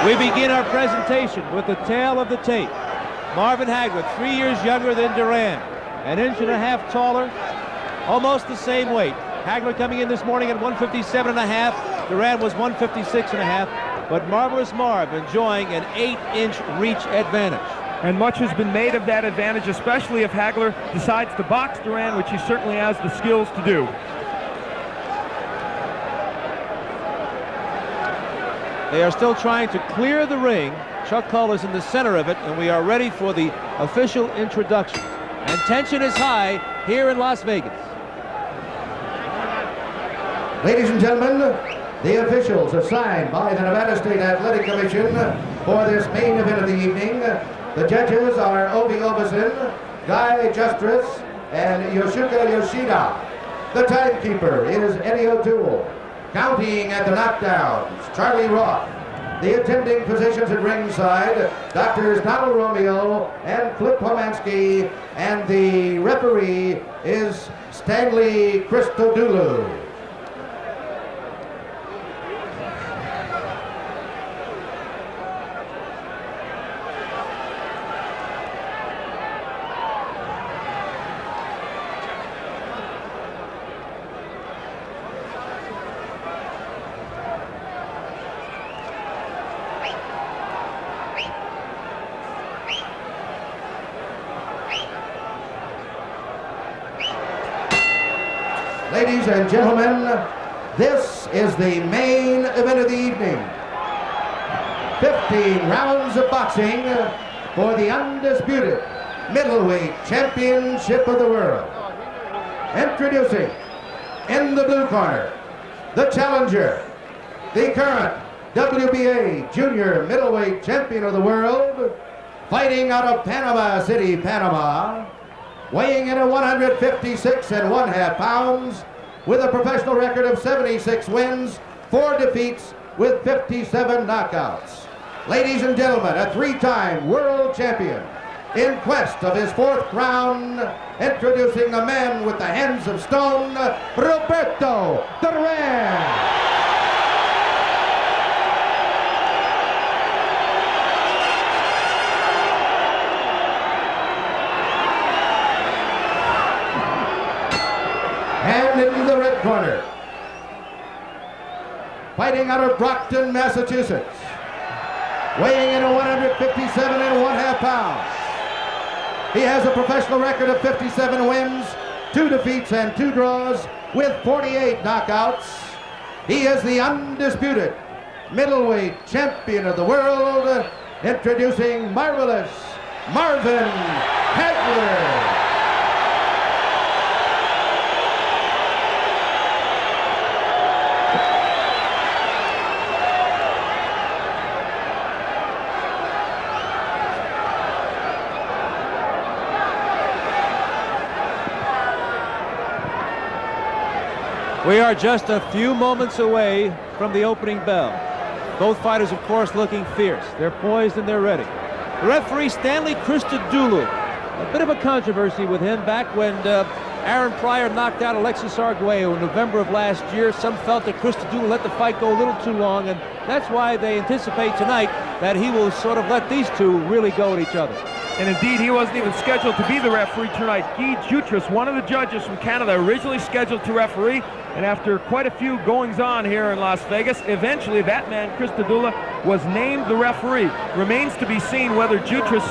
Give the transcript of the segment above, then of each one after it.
We begin our presentation with the tail of the tape. Marvin Hagler, 3 years younger than Durán, an inch and a half taller, almost the same weight. Hagler coming in this morning at 157.5. Durán was 156.5. But Marvelous Marv enjoying an 8-inch reach advantage. And much has been made of that advantage, especially if Hagler decides to box Durán, which he certainly has the skills to do. They are still trying to clear the ring. Chuck Hull is in the center of it, and we are ready for the official introduction. And tension is high here in Las Vegas. Ladies and gentlemen, the officials assigned by the Nevada State Athletic Commission for this main event of the evening. The judges are Obi Obasin, Guy Justris, and Yoshika Yoshida. The timekeeper is Eddie O'Toole. Counting at the knockdowns, Charlie Roth. The attending physicians at ringside, Doctors Donald Romeo and Flip Pomansky, and the referee is Stanley Christodoulou. Ladies and gentlemen, this is the main event of the evening. 15 rounds of boxing for the undisputed middleweight championship of the world. Introducing, in the blue corner, the challenger, the current WBA junior middleweight champion of the world, fighting out of Panama City, Panama, weighing in at 156.5 pounds, with a professional record of 76 wins, 4 defeats, with 57 knockouts. Ladies and gentlemen, a 3-time world champion in quest of his 4th crown, introducing a man with the hands of stone, Roberto Durán. And in the red corner, fighting out of Brockton, Massachusetts, weighing in at 157.5 pounds. He has a professional record of 57 wins, 2 defeats, and 2 draws, with 48 knockouts. He is the undisputed middleweight champion of the world, introducing Marvelous Marvin Hagler. We are just a few moments away from the opening bell. Both fighters, of course, looking fierce. They're poised and they're ready. The referee, Stanley Christodoulou. A bit of a controversy with him back when Aaron Pryor knocked out Alexis Arguello in November of last year. Some felt that Christodoulou let the fight go a little too long, and that's why they anticipate tonight that he will sort of let these two really go at each other. And indeed, he wasn't even scheduled to be the referee tonight. Guy Justris, one of the judges from Canada, originally scheduled to referee, and after quite a few goings-on here in Las Vegas, eventually that man, Christodoulou, was named the referee. Remains to be seen whether Justris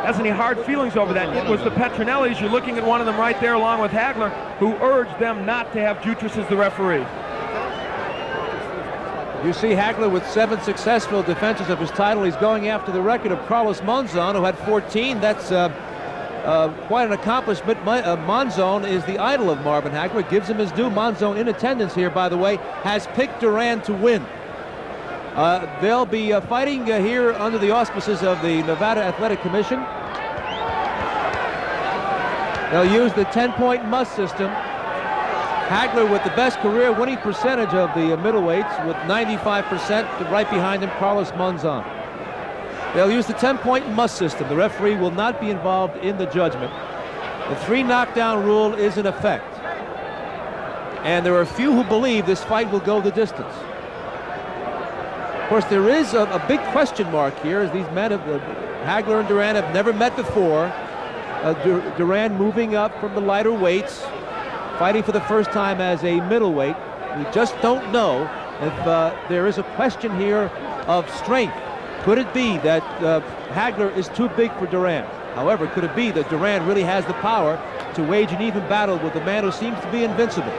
has any hard feelings over that. It was the Petronellis, you're looking at one of them right there along with Hagler, who urged them not to have Justris as the referee. You see Hagler with 7 successful defenses of his title. He's going after the record of Carlos Monzon, who had 14. That's quite an accomplishment. Monzon is the idol of Marvin Hagler. Gives him his due. Monzon, in attendance here, by the way, has picked Durán to win. They'll be fighting here under the auspices of the Nevada Athletic Commission. They'll use the 10-point must system. Hagler with the best career winning percentage of the middleweights with 95%, right behind him Carlos Monzon. They'll use the 10-point must system. The referee will not be involved in the judgment. The 3 knockdown rule is in effect. And there are a few who believe this fight will go the distance. Of course, there is a big question mark here, as these men, Hagler and Durán, have never met before. Durán moving up from the lighter weights, fighting for the first time as a middleweight. We just don't know if there is a question here of strength. Could it be that Hagler is too big for Durán? However, could it be that Durán really has the power to wage an even battle with the man who seems to be invincible?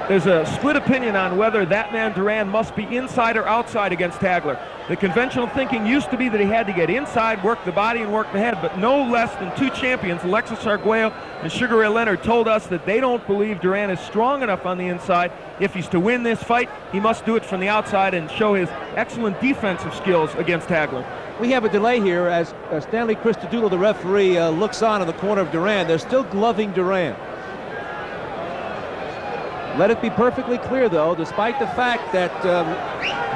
There's a split opinion on whether that man Durán must be inside or outside against Hagler. The conventional thinking used to be that he had to get inside, work the body and work the head, but no less than two champions, Alexis Arguello and Sugar Ray Leonard, told us that they don't believe Durán is strong enough on the inside. If he's to win this fight, he must do it from the outside and show his excellent defensive skills against Hagler. We have a delay here as Stanley Christodoulou, the referee, looks on in the corner of Durán. They're still gloving Durán. Let it be perfectly clear, though, despite the fact that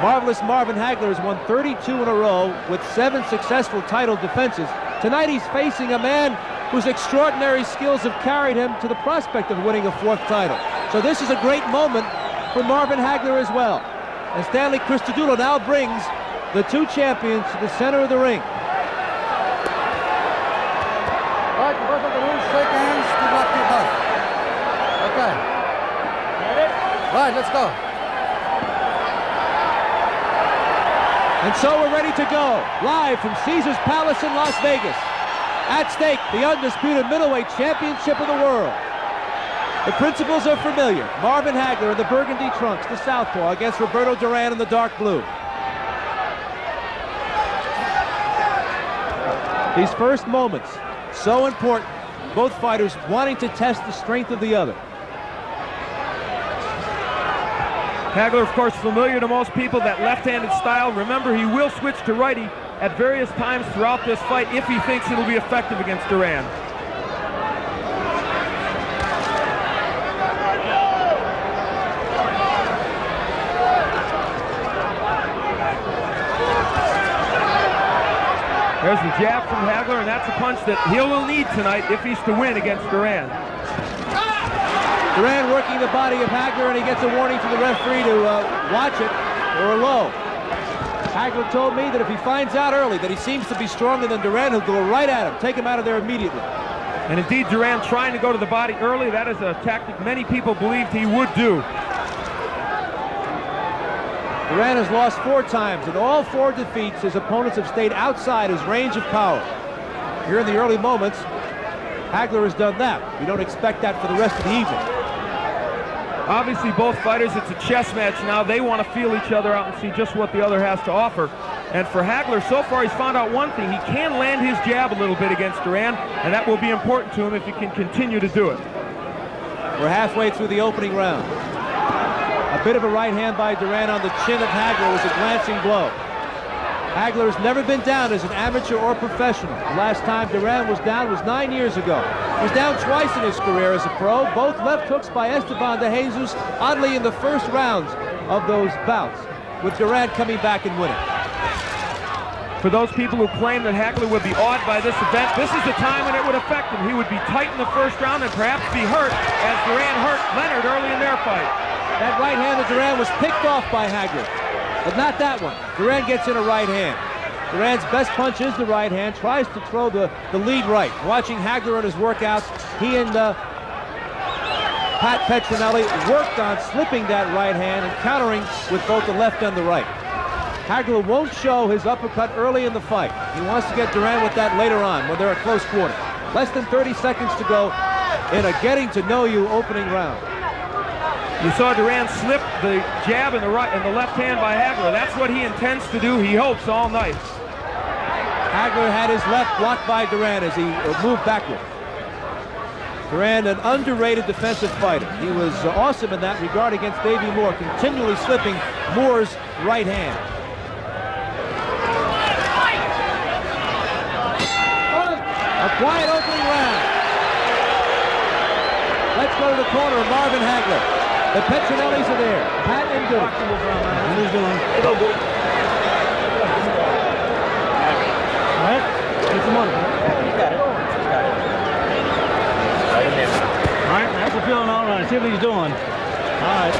marvelous Marvin Hagler has won 32 in a row with 7 successful title defenses, tonight he's facing a man whose extraordinary skills have carried him to the prospect of winning a 4th title. So this is a great moment for Marvin Hagler as well. And Stanley Christodoulou now brings the two champions to the center of the ring. All right, both of the rules, shake hands, good luck to you both. Okay. Right, let's go. And so we're ready to go, live from Caesars Palace in Las Vegas. At stake, the undisputed middleweight championship of the world. The principles are familiar. Marvin Hagler in the burgundy trunks, the southpaw, against Roberto Durán in the dark blue. These first moments, so important. Both fighters wanting to test the strength of the other. Hagler, of course, familiar to most people, that left-handed style. Remember, he will switch to righty at various times throughout this fight if he thinks it'll be effective against Durán. There's the jab from Hagler, and that's a punch that he will need tonight if he's to win against Durán. Durán working the body of Hagler, and he gets a warning from the referee to watch it or low. Hagler told me that if he finds out early that he seems to be stronger than Durán, he'll go right at him, take him out of there immediately. And indeed, Durán trying to go to the body early, that is a tactic many people believed he would do. Durán has lost 4 times. In all 4 defeats, his opponents have stayed outside his range of power. Here in the early moments, Hagler has done that. We don't expect that for the rest of the evening. Obviously, both fighters, it's a chess match now. They want to feel each other out and see just what the other has to offer. And for Hagler, so far, he's found out one thing. He can land his jab a little bit against Durán, and that will be important to him if he can continue to do it. We're halfway through the opening round. A bit of a right hand by Durán on the chin of Hagler was a glancing blow. Hagler has never been down as an amateur or professional. The last time Durán was down was 9 years ago. He was down twice in his career as a pro, both left hooks by Esteban de Jesus, oddly in the first rounds of those bouts, with Durán coming back and winning. For those people who claim that Hagler would be awed by this event, this is the time when it would affect him. He would be tight in the first round and perhaps be hurt, as Durán hurt Leonard early in their fight. That right hand of Durán was picked off by Hagler, but not that one. Durán gets in a right hand. Durán's best punch is the right hand, tries to throw the lead right. Watching Hagler in his workouts, he and Pat Petronelli worked on slipping that right hand and countering with both the left and the right. Hagler won't show his uppercut early in the fight. He wants to get Durán with that later on when they're at close quarter. Less than 30 seconds to go in a getting-to-know-you opening round. You saw Durán slip the jab in the right and the left hand by Hagler. That's what he intends to do, he hopes, all night. Hagler had his left blocked by Durán as he moved backward. Durán, an underrated defensive fighter. He was awesome in that regard against Davey Moore, continually slipping Moore's right hand. A quiet opening round. Let's go to the corner of Marvin Hagler. The Petronellis are there. Pat and Durán. Who's doing? All right, get some money. You got it. All right, how's it feeling all right? See what he's doing. All right.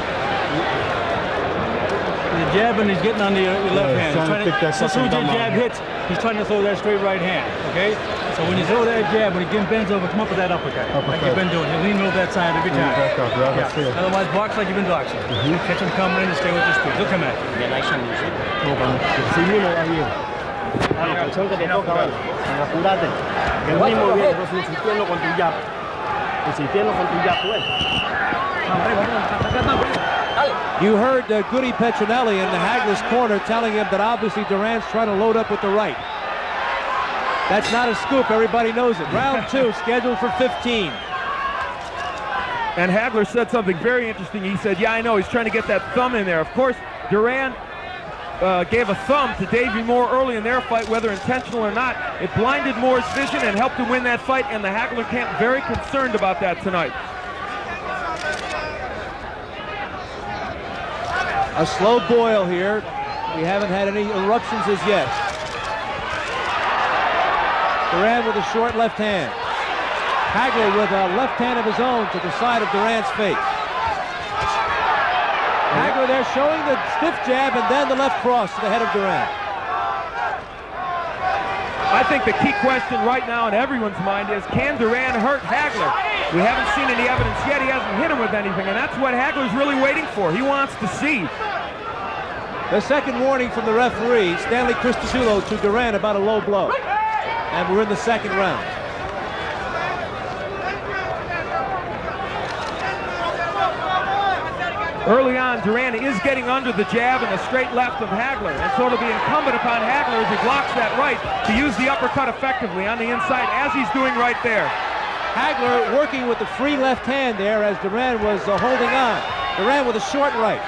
jabbing, he's getting on your left hand. As soon as your jab hits, he's trying to throw that straight right hand, okay? So when you throw that jab, when he bends over, come up with that uppercut. Like you've been doing. You lean over that side every time. Yeah. Otherwise, box like you've been boxing. Catch him coming in and stay with your speed. He'll come at you. Apúrate. Que el mismo movimiento, insistiendo con tu jab. Insistiendo con tu jab, pues. You heard Goody Petronelli in the Hagler's corner telling him that obviously Durán's trying to load up with the right. That's not a scoop. Everybody knows it. Round 2 scheduled for 15. And Hagler said something very interesting. He said, yeah, I know. He's trying to get that thumb in there. Of course, Durán gave a thumb to Davey Moore early in their fight, whether intentional or not. It blinded Moore's vision and helped him win that fight, and the Hagler camp very concerned about that tonight. A slow boil here. We haven't had any eruptions as yet. Durán with a short left hand. Hagler with a left hand of his own to the side of Durán's face. Hagler there showing the stiff jab and then the left cross to the head of Durán. I think the key question right now in everyone's mind is, can Durán hurt Hagler? We haven't seen any evidence yet. He hasn't hit him with anything, and that's what Hagler's really waiting for. He wants to see. The second warning from the referee, Stanley Cristodulo to Durán about a low blow. And we're in the second round. Early on, Durán is getting under the jab and the straight left of Hagler, and so it'll be incumbent upon Hagler as he blocks that right to use the uppercut effectively on the inside, as he's doing right there. Hagler working with the free left hand there as Durán was holding on. Durán with a short right.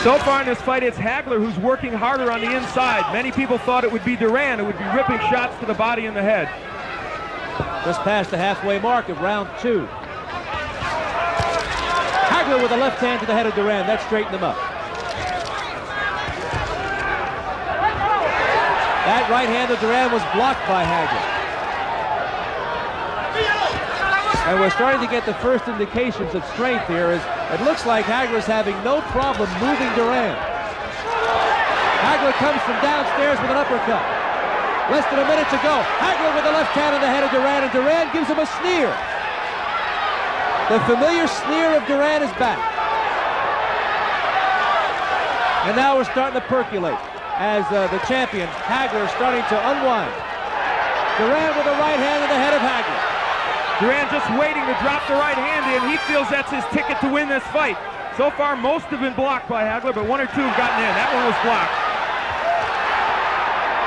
So far in this fight, it's Hagler who's working harder on the inside. Many people thought it would be Durán who would be ripping shots to the body and the head. Just past the halfway mark of round 2. Hagler with a left hand to the head of Durán. That straightened him up. That right hand of Durán was blocked by Hagler. And we're starting to get the first indications of strength here as it looks like Hagler's having no problem moving Durán. Hagler comes from downstairs with an uppercut. Less than a minute to go. Hagler with the left hand on the head of Durán, and Durán gives him a sneer. The familiar sneer of Durán is back. And now we're starting to percolate as the champion, Hagler, is starting to unwind. Durán with the right hand on the head of Hagler. Durán just waiting to drop the right hand in. He feels that's his ticket to win this fight. So far, most have been blocked by Hagler, but 1 or 2 have gotten in. That one was blocked.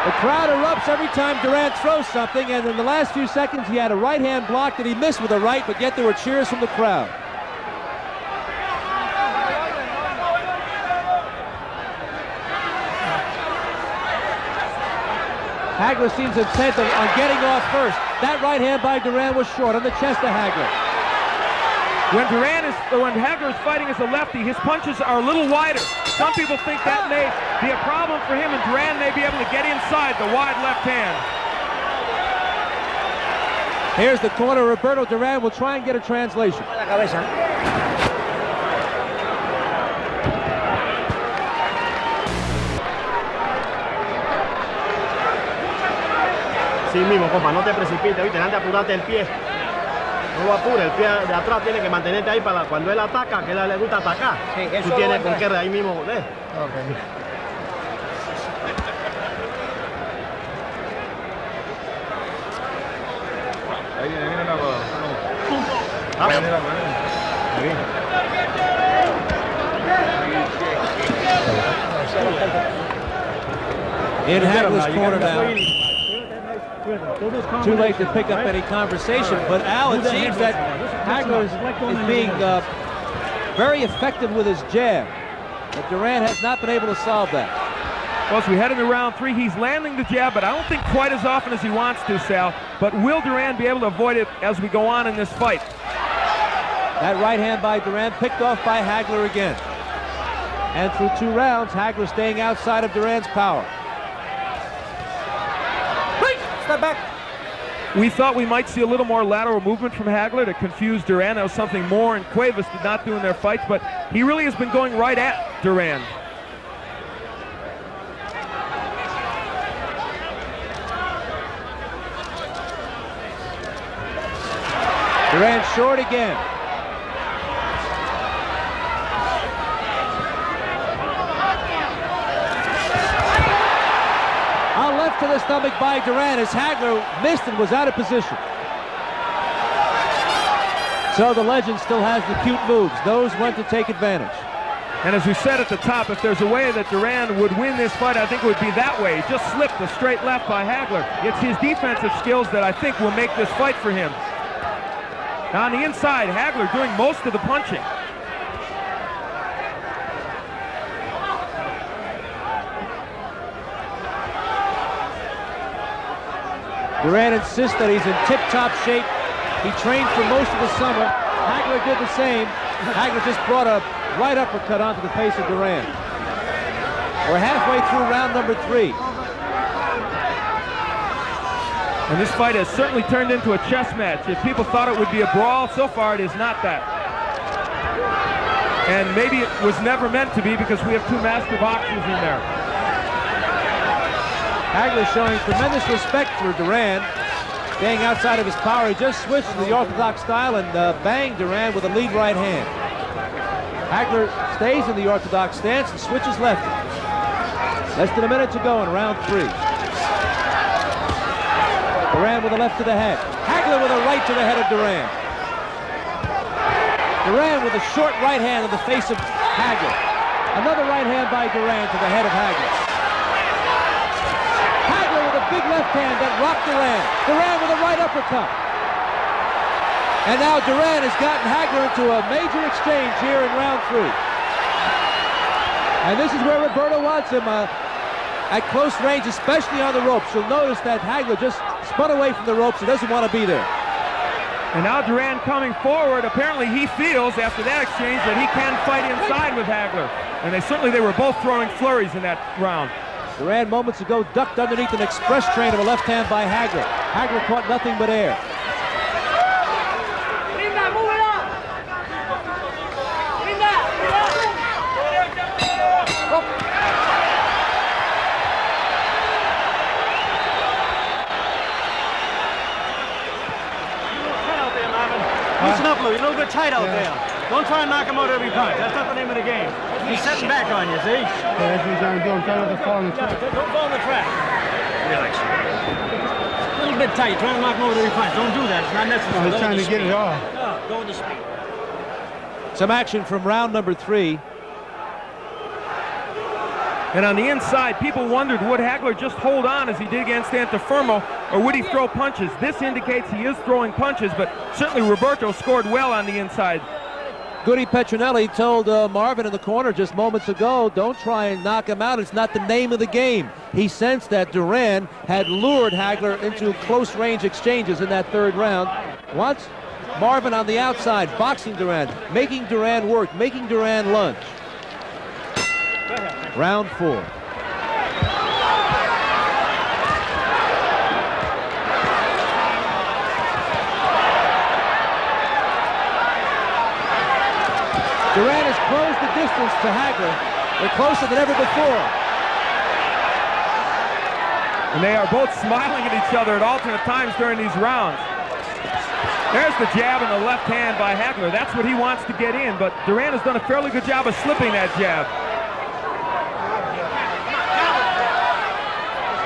The crowd erupts every time Durán throws something, and in the last few seconds he had a right hand block that he missed with a right, but yet there were cheers from the crowd. Hagler seems intent on getting off first. That right hand by Durán was short on the chest of Hagler. When Hagler is fighting as a lefty, his punches are a little wider. Some people think that may be a problem for him, and Durán may be able to get inside the wide left hand. Here's the corner. Roberto Durán will try and get a translation. Sí mismo, compa, no te precipites, ¿viste? Antes de apurarte el pie. No apure, el pie de atrás tiene que mantenerte ahí para cuando él ataca, que él le gusta atacar. Sí, tú tienes con qué ahí mismo, ¿ves? Okay. Ahí viene la boda. Ah, viene la boda. In Hagler's corner now. Too late to pick up any conversation, but Al, it seems that Hagler is being very effective with his jab, but Durán has not been able to solve that. Well, as we head into round 3, he's landing the jab, but I don't think quite as often as he wants to, Sal. But will Durán be able to avoid it as we go on in this fight? That right hand by Durán picked off by Hagler again. And through 2 rounds, Hagler staying outside of Durán's power. Step back. We thought we might see a little more lateral movement from Hagler to confuse Durán. That was something Moore and Cuevas did not do in their fights, but he really has been going right at Durán. Durán short again. Left to the stomach by Durán as Hagler missed and was out of position. So the legend still has the cute moves, knows when to take advantage. And as we said at the top, if there's a way that Durán would win this fight, I think it would be that way. He just slipped a straight left by Hagler. It's his defensive skills that I think will make this fight for him. Now on the inside, Hagler doing most of the punching. Durán insists that he's in tip-top shape. He trained for most of the summer. Hagler did the same. Hagler just brought a right uppercut onto the face of Durán. We're halfway through round number 3. And this fight has certainly turned into a chess match. If people thought it would be a brawl, so far it is not that. And maybe it was never meant to be because we have 2 master boxers in there. Hagler showing tremendous respect for Durán, staying outside of his power. He just switched to the orthodox style and banged Durán with a lead right hand. Hagler stays in the orthodox stance and switches lefty. Less than a minute to go in round 3. Durán with a left to the head. Hagler with a right to the head of Durán. Durán with a short right hand in the face of Hagler. Another right hand by Durán to the head of Hagler. Big left hand that rocked Durán. Durán with a right uppercut. And now Durán has gotten Hagler into a major exchange here in round 3. And this is where Roberto wants him at close range, especially on the ropes. You'll notice that Hagler just spun away from the ropes. He doesn't want to be there. And now Durán coming forward. Apparently he feels after that exchange that he can fight inside with Hagler. And they were both throwing flurries in that round. Durán moments ago ducked underneath an express train of a left hand by Hagler. Hagler caught nothing but air. Loosen up, Lou. You're a little bit tight out there. Don't try and knock him out every punch. That's not the name of the game. He's setting back on you, see? Yeah, that's what he's trying to do. I'm trying not to fall in the track. Don't fall in the track. Relax. A little bit tight. Trying to knock him over every punch. Don't do that. It's not necessary. He's trying to get it off. No, go with the speed. Some action from round number 3. And on the inside, people wondered, would Hagler just hold on as he did against Antifermo, or would he throw punches? This indicates he is throwing punches, but certainly Roberto scored well on the inside. Goody Petronelli told Marvin in the corner just moments ago, don't try and knock him out. It's not the name of the game. He sensed that Durán had lured Hagler into close-range exchanges in that 3rd round. Wants Marvin on the outside, boxing Durán, making Durán work, making Durán lunge. Round 4. Durán has closed the distance to Hagler. They're closer than ever before. And they are both smiling at each other at alternate times during these rounds. There's the jab and the left hand by Hagler. That's what he wants to get in, but Durán has done a fairly good job of slipping that jab.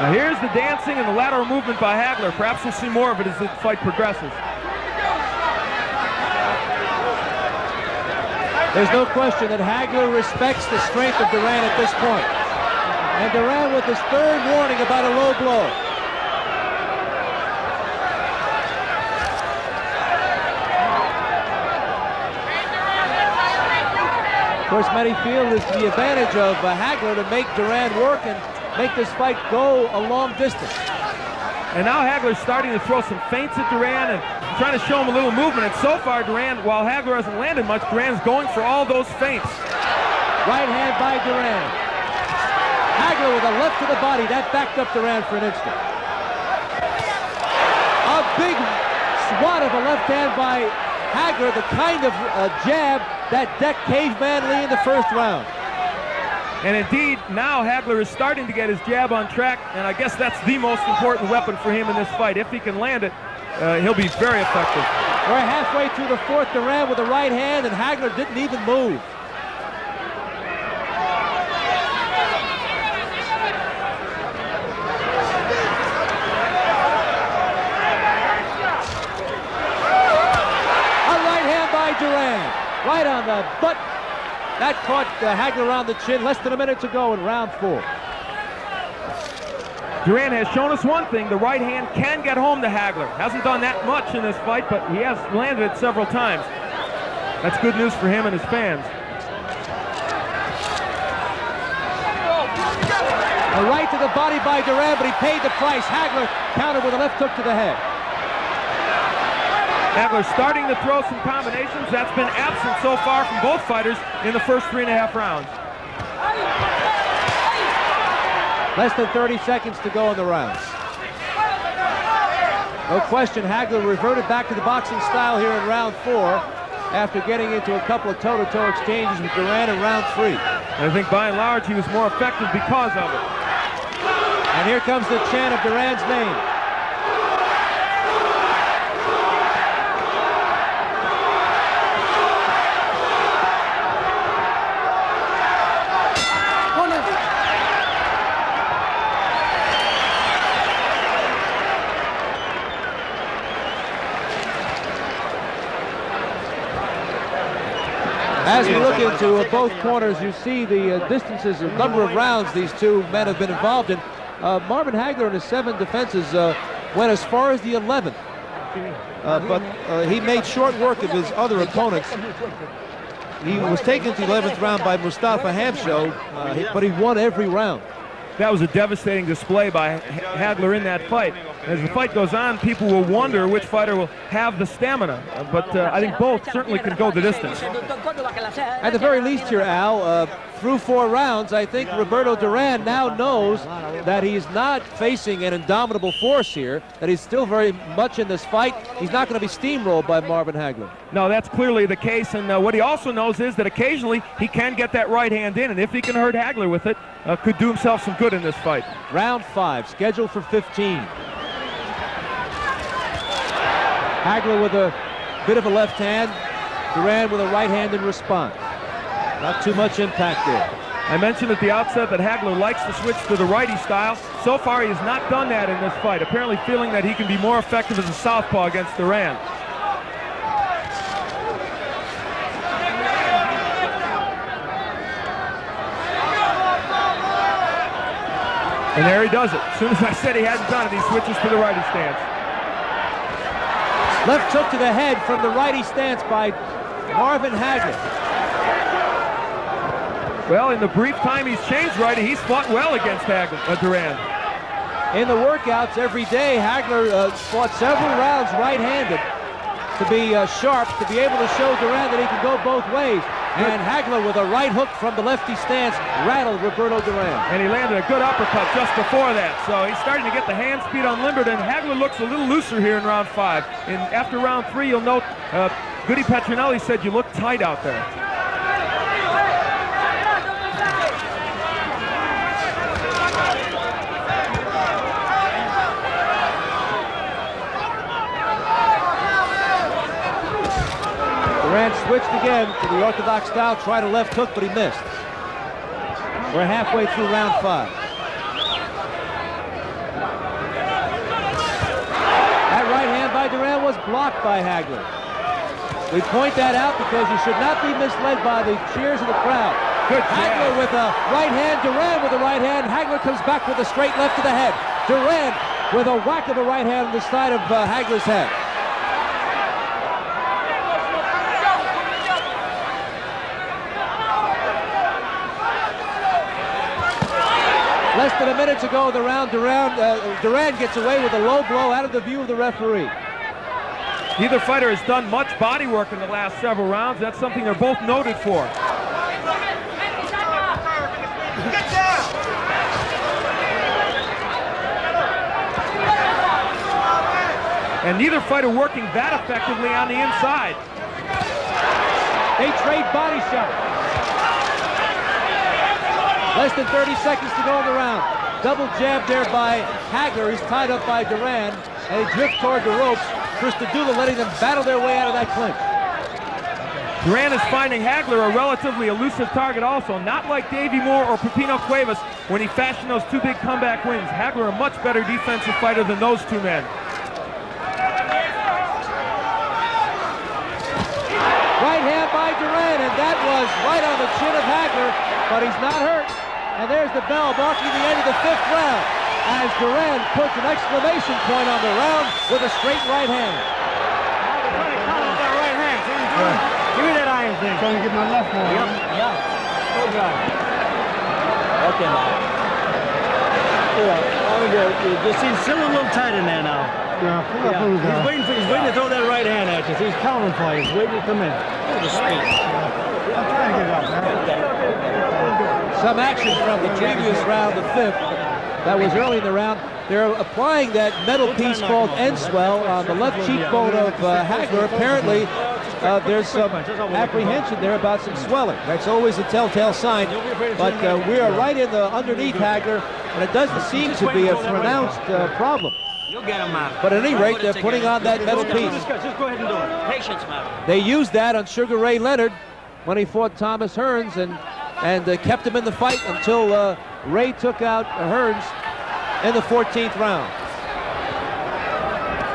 Now here's the dancing and the lateral movement by Hagler. Perhaps we'll see more of it as the fight progresses. There's no question that Hagler respects the strength of Durán at this point. And Durán with his 3rd warning about a low blow. Of course, many feel it's the advantage of Hagler to make Durán work and make this fight go a long distance. And now Hagler's starting to throw some feints at Durán and trying to show him a little movement. And so far, Durán, while Hagler hasn't landed much, Durán's going for all those feints. Right hand by Durán. Hagler with a left to the body. That backed up Durán for an instant. A big swat of a left hand by Hagler, the kind of jab that decked Caveman Lee in the first round. And indeed, now Hagler is starting to get his jab on track, and I guess that's the most important weapon for him in this fight. If he can land it, he'll be very effective. We're halfway through the fourth. Durán with the right hand, and Hagler didn't even move. A right hand by Durán, right on the butt. That caught Hagler around the chin. Less than a minute to go in round 4. Durán has shown us one thing: the right hand can get home to Hagler. Hasn't done that much in this fight, but he has landed it several times. That's good news for him and his fans. A right to the body by Durán, but he paid the price. Hagler countered with a left hook to the head. Hagler starting to throw some combinations. That's been absent so far from both fighters in the first 3.5 rounds. Less than 30 seconds to go in the round. No question, Hagler reverted back to the boxing style here in round 4 after getting into a couple of toe-to-toe exchanges with Durán in round 3. And I think by and large he was more effective because of it. And here comes the chant of Durán's name. As we look into both corners, you see the distances, the number of rounds these two men have been involved in. Marvin Hagler in his 7 defenses went as far as the 11th, but he made short work of his other opponents. He was taken to the 11th round by Mustafa Hamsho, but he won every round. That was a devastating display by Hagler in that fight. As the fight goes on, people will wonder which fighter will have the stamina, but I think both certainly can go the distance. At the very least here, Al, through 4 rounds, I think Roberto Durán now knows that he's not facing an indomitable force here, that he's still very much in this fight. He's not going to be steamrolled by Marvin Hagler. No, that's clearly the case, and what he also knows is that occasionally he can get that right hand in, and if he can hurt Hagler with it, could do himself some good in this fight. Round 5, scheduled for 15. Hagler with a bit of a left hand, Durán with a right hand in response. Not too much impact there. I mentioned at the outset that Hagler likes to switch to the righty style. So far, he has not done that in this fight, apparently feeling that he can be more effective as a southpaw against Durán. And there he does it. As soon as I said he hadn't done it, he switches to the righty stance. Left hook to the head from the righty stance by Marvin Hagler. Well, in the brief time he's changed righty, he's fought well against Durán. In the workouts every day, Hagler fought several rounds right-handed to be sharp, to be able to show Durán that he can go both ways. And Hagler with a right hook from the lefty stance rattled Roberto Durán. And he landed a good uppercut just before that. So he's starting to get the hand speed unlimbered, and Hagler looks a little looser here in round 5. And after round 3, you'll note Goody Petronelli said you look tight out there. Durán switched again to the orthodox style, tried a left hook, but he missed. We're halfway through round 5. That right hand by Durán was blocked by Hagler. We point that out because you should not be misled by the cheers of the crowd. Good Hagler with a right hand, Durán with a right hand. Hagler comes back with a straight left to the head. Durán with a whack of a right hand on the side of Hagler's head. Less than a minute to go in the round. Durán gets away with a low blow out of the view of the referee. Neither fighter has done much body work in the last several rounds. That's something they're both noted for. and neither fighter working that effectively on the inside. They trade body shots. Less than 30 seconds to go in the round. Double jab there by Hagler. He's tied up by Durán, and they drift toward the ropes. Christodoulou letting them battle their way out of that clinch. Durán is finding Hagler a relatively elusive target also, not like Davey Moore or Pepino Cuevas when he fashioned those two big comeback wins. Hagler a much better defensive fighter than those two men. Right hand by Durán, and that was right on the chin of Hagler, but he's not hurt. And there's the bell marking the end of the 5th round as Durán puts an exclamation point on the round with a straight right hand. Give me that iron thing. Trying to get my left one. Yep. Go drive. Okay, now. You just see it's still a little tight in there now. Yeah, He's waiting to throw that right hand at you. So he's counting for you. He's waiting to come in. Look at the speed. I'm trying to get it up, man. Some action from the previous round, the 5th. That was early in the round. They're applying that metal piece called end swell on the left cheekbone of Hagler. Apparently, there's some apprehension there about some swelling. That's always a telltale sign. But we are right in the underneath Hagler, and it doesn't seem to be a pronounced problem. You'll get him out. But at any rate, they're putting on that metal piece. Just go ahead and do it. Patience, man. They used that on Sugar Ray Leonard when he fought Thomas Hearns and kept him in the fight until Ray took out Hearns in the 14th round.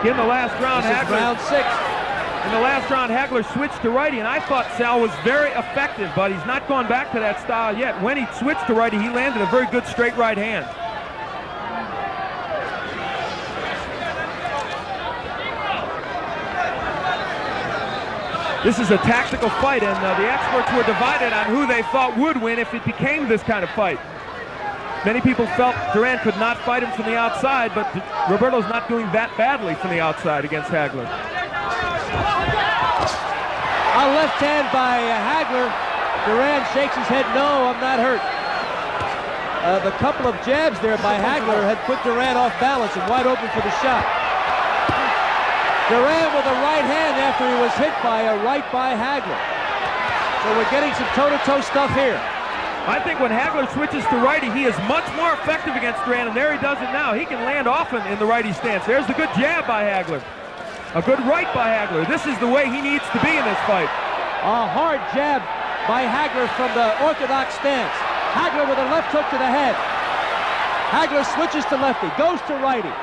In the last round, Hagler. Round 6. In the last round, Hagler switched to righty, and I thought Sal was very effective, but he's not gone back to that style yet. When he switched to righty, he landed a very good straight right hand. This is a tactical fight, and the experts were divided on who they thought would win if it became this kind of fight. Many people felt Durán could not fight him from the outside, but Roberto's not doing that badly from the outside against Hagler. A left hand by Hagler. Durán shakes his head, no, I'm not hurt. The couple of jabs there by Hagler had put Durán off balance and wide open for the shot. Durán with a right hand after he was hit by a right by Hagler. So we're getting some toe-to-toe stuff here. I think when Hagler switches to righty, he is much more effective against Durán, and there he does it now. He can land often in the righty stance. There's the good jab by Hagler. A good right by Hagler. This is the way he needs to be in this fight. A hard jab by Hagler from the orthodox stance. Hagler with a left hook to the head. Hagler switches to lefty, goes to righty,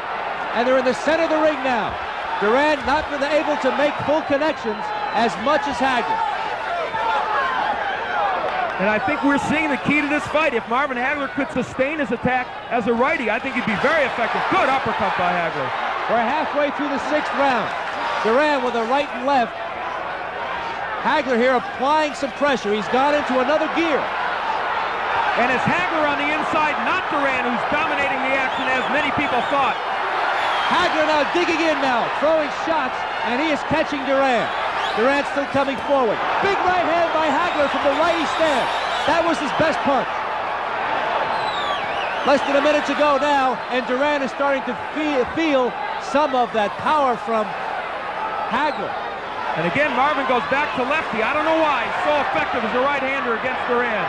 and they're in the center of the ring now. Durán not been able to make full connections as much as Hagler. And I think we're seeing the key to this fight. If Marvin Hagler could sustain his attack as a righty, I think he'd be very effective. Good uppercut by Hagler. We're halfway through the 6th round. Durán with a right and left. Hagler here applying some pressure. He's gone into another gear. And it's Hagler on the inside, not Durán, who's dominating the action as many people thought. Hagler now digging in now, throwing shots, and he is catching Durán. Durán still coming forward. Big right hand by Hagler from the righty stance. That was his best punch. Less than a minute to go now, and Durán is starting to feel some of that power from Hagler. And again, Marvin goes back to lefty. I don't know why he's so effective as a right-hander against Durán.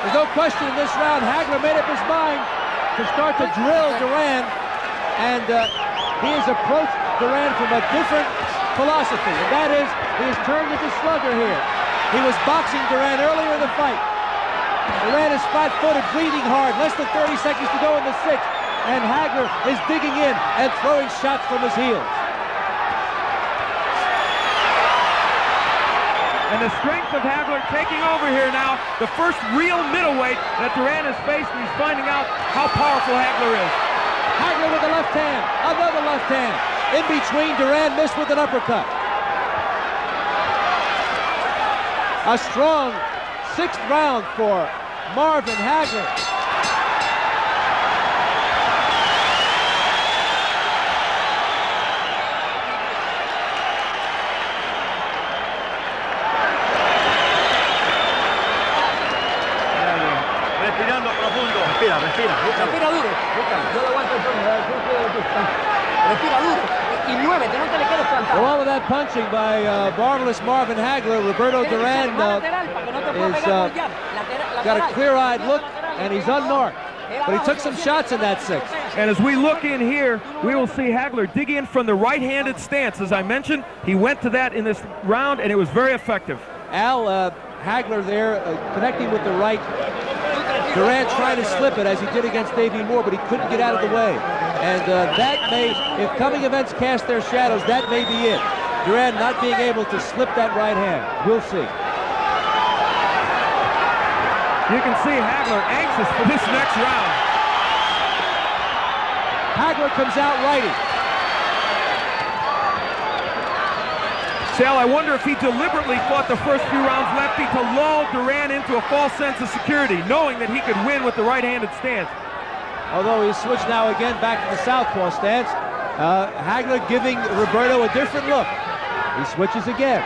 There's no question in this round, Hagler made up his mind to start to drill Durán. And he has approached Durán from a different philosophy, and that is he has turned into slugger here. He was boxing Durán earlier in the fight. Durán is flat-footed, breathing hard, less than 30 seconds to go in the 6th, and Hagler is digging in and throwing shots from his heels. And the strength of Hagler taking over here now, the first real middleweight that Durán has faced, and he's finding out how powerful Hagler is. Hagler with the left hand, another left hand. In between, Durán missed with an uppercut. A strong 6th round for Marvin Hagler. Respirando profundo. Respira. Respira duro. Yo lo aguanto yo. Respira duro y that punching by marvelous Marvin Hagler. Roberto Durán is got a clear-eyed look, and he's unmarked. But he took some shots in that 6th. And as we look in here, we will see Hagler dig in from the right-handed stance. As I mentioned, he went to that in this round, and it was very effective. Al, Hagler there connecting with the right. Durán trying to slip it as he did against Davey Moore, but he couldn't get out of the way. And that may, if coming events cast their shadows, that may be it. Durán not being able to slip that right hand. We'll see. You can see Hagler anxious for this next round. Hagler comes out righty. Sal, I wonder if he deliberately fought the first few rounds lefty to lull Durán into a false sense of security, knowing that he could win with the right-handed stance. Although he's switched now again back to the southpaw stance. Hagler giving Roberto a different look. He switches again.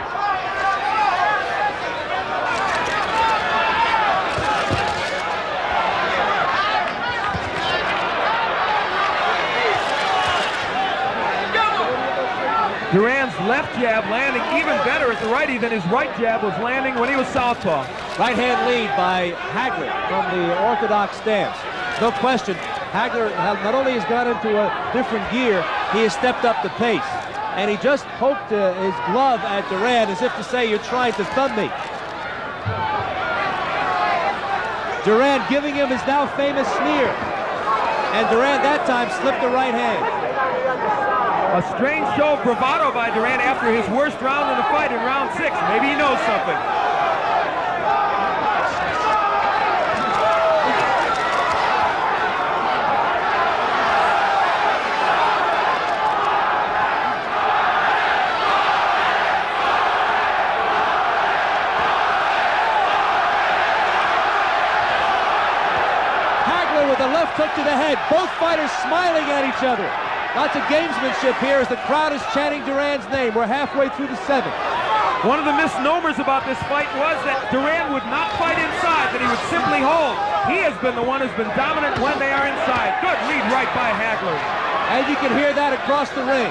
Durán's left jab landing even better at the righty than his right jab was landing when he was southpaw. Right hand lead by Hagler from the orthodox stance. No question, Hagler not only has gone into a different gear, he has stepped up the pace. And he just poked his glove at Durán as if to say, you're trying to thumb me. Durán giving him his now famous sneer. And Durán that time slipped the right hand. A strange show of bravado by Durán after his worst round in the fight in round 6. Maybe he knows something. Hagler with a left hook to the head. Both fighters smiling at each other. Lots of gamesmanship here as the crowd is chanting Durán's name. We're halfway through the 7th. One of the misnomers about this fight was that Durán would not fight inside, that he would simply hold. He has been the one who's been dominant when they are inside. Good lead right by Hagler. And you can hear that across the ring.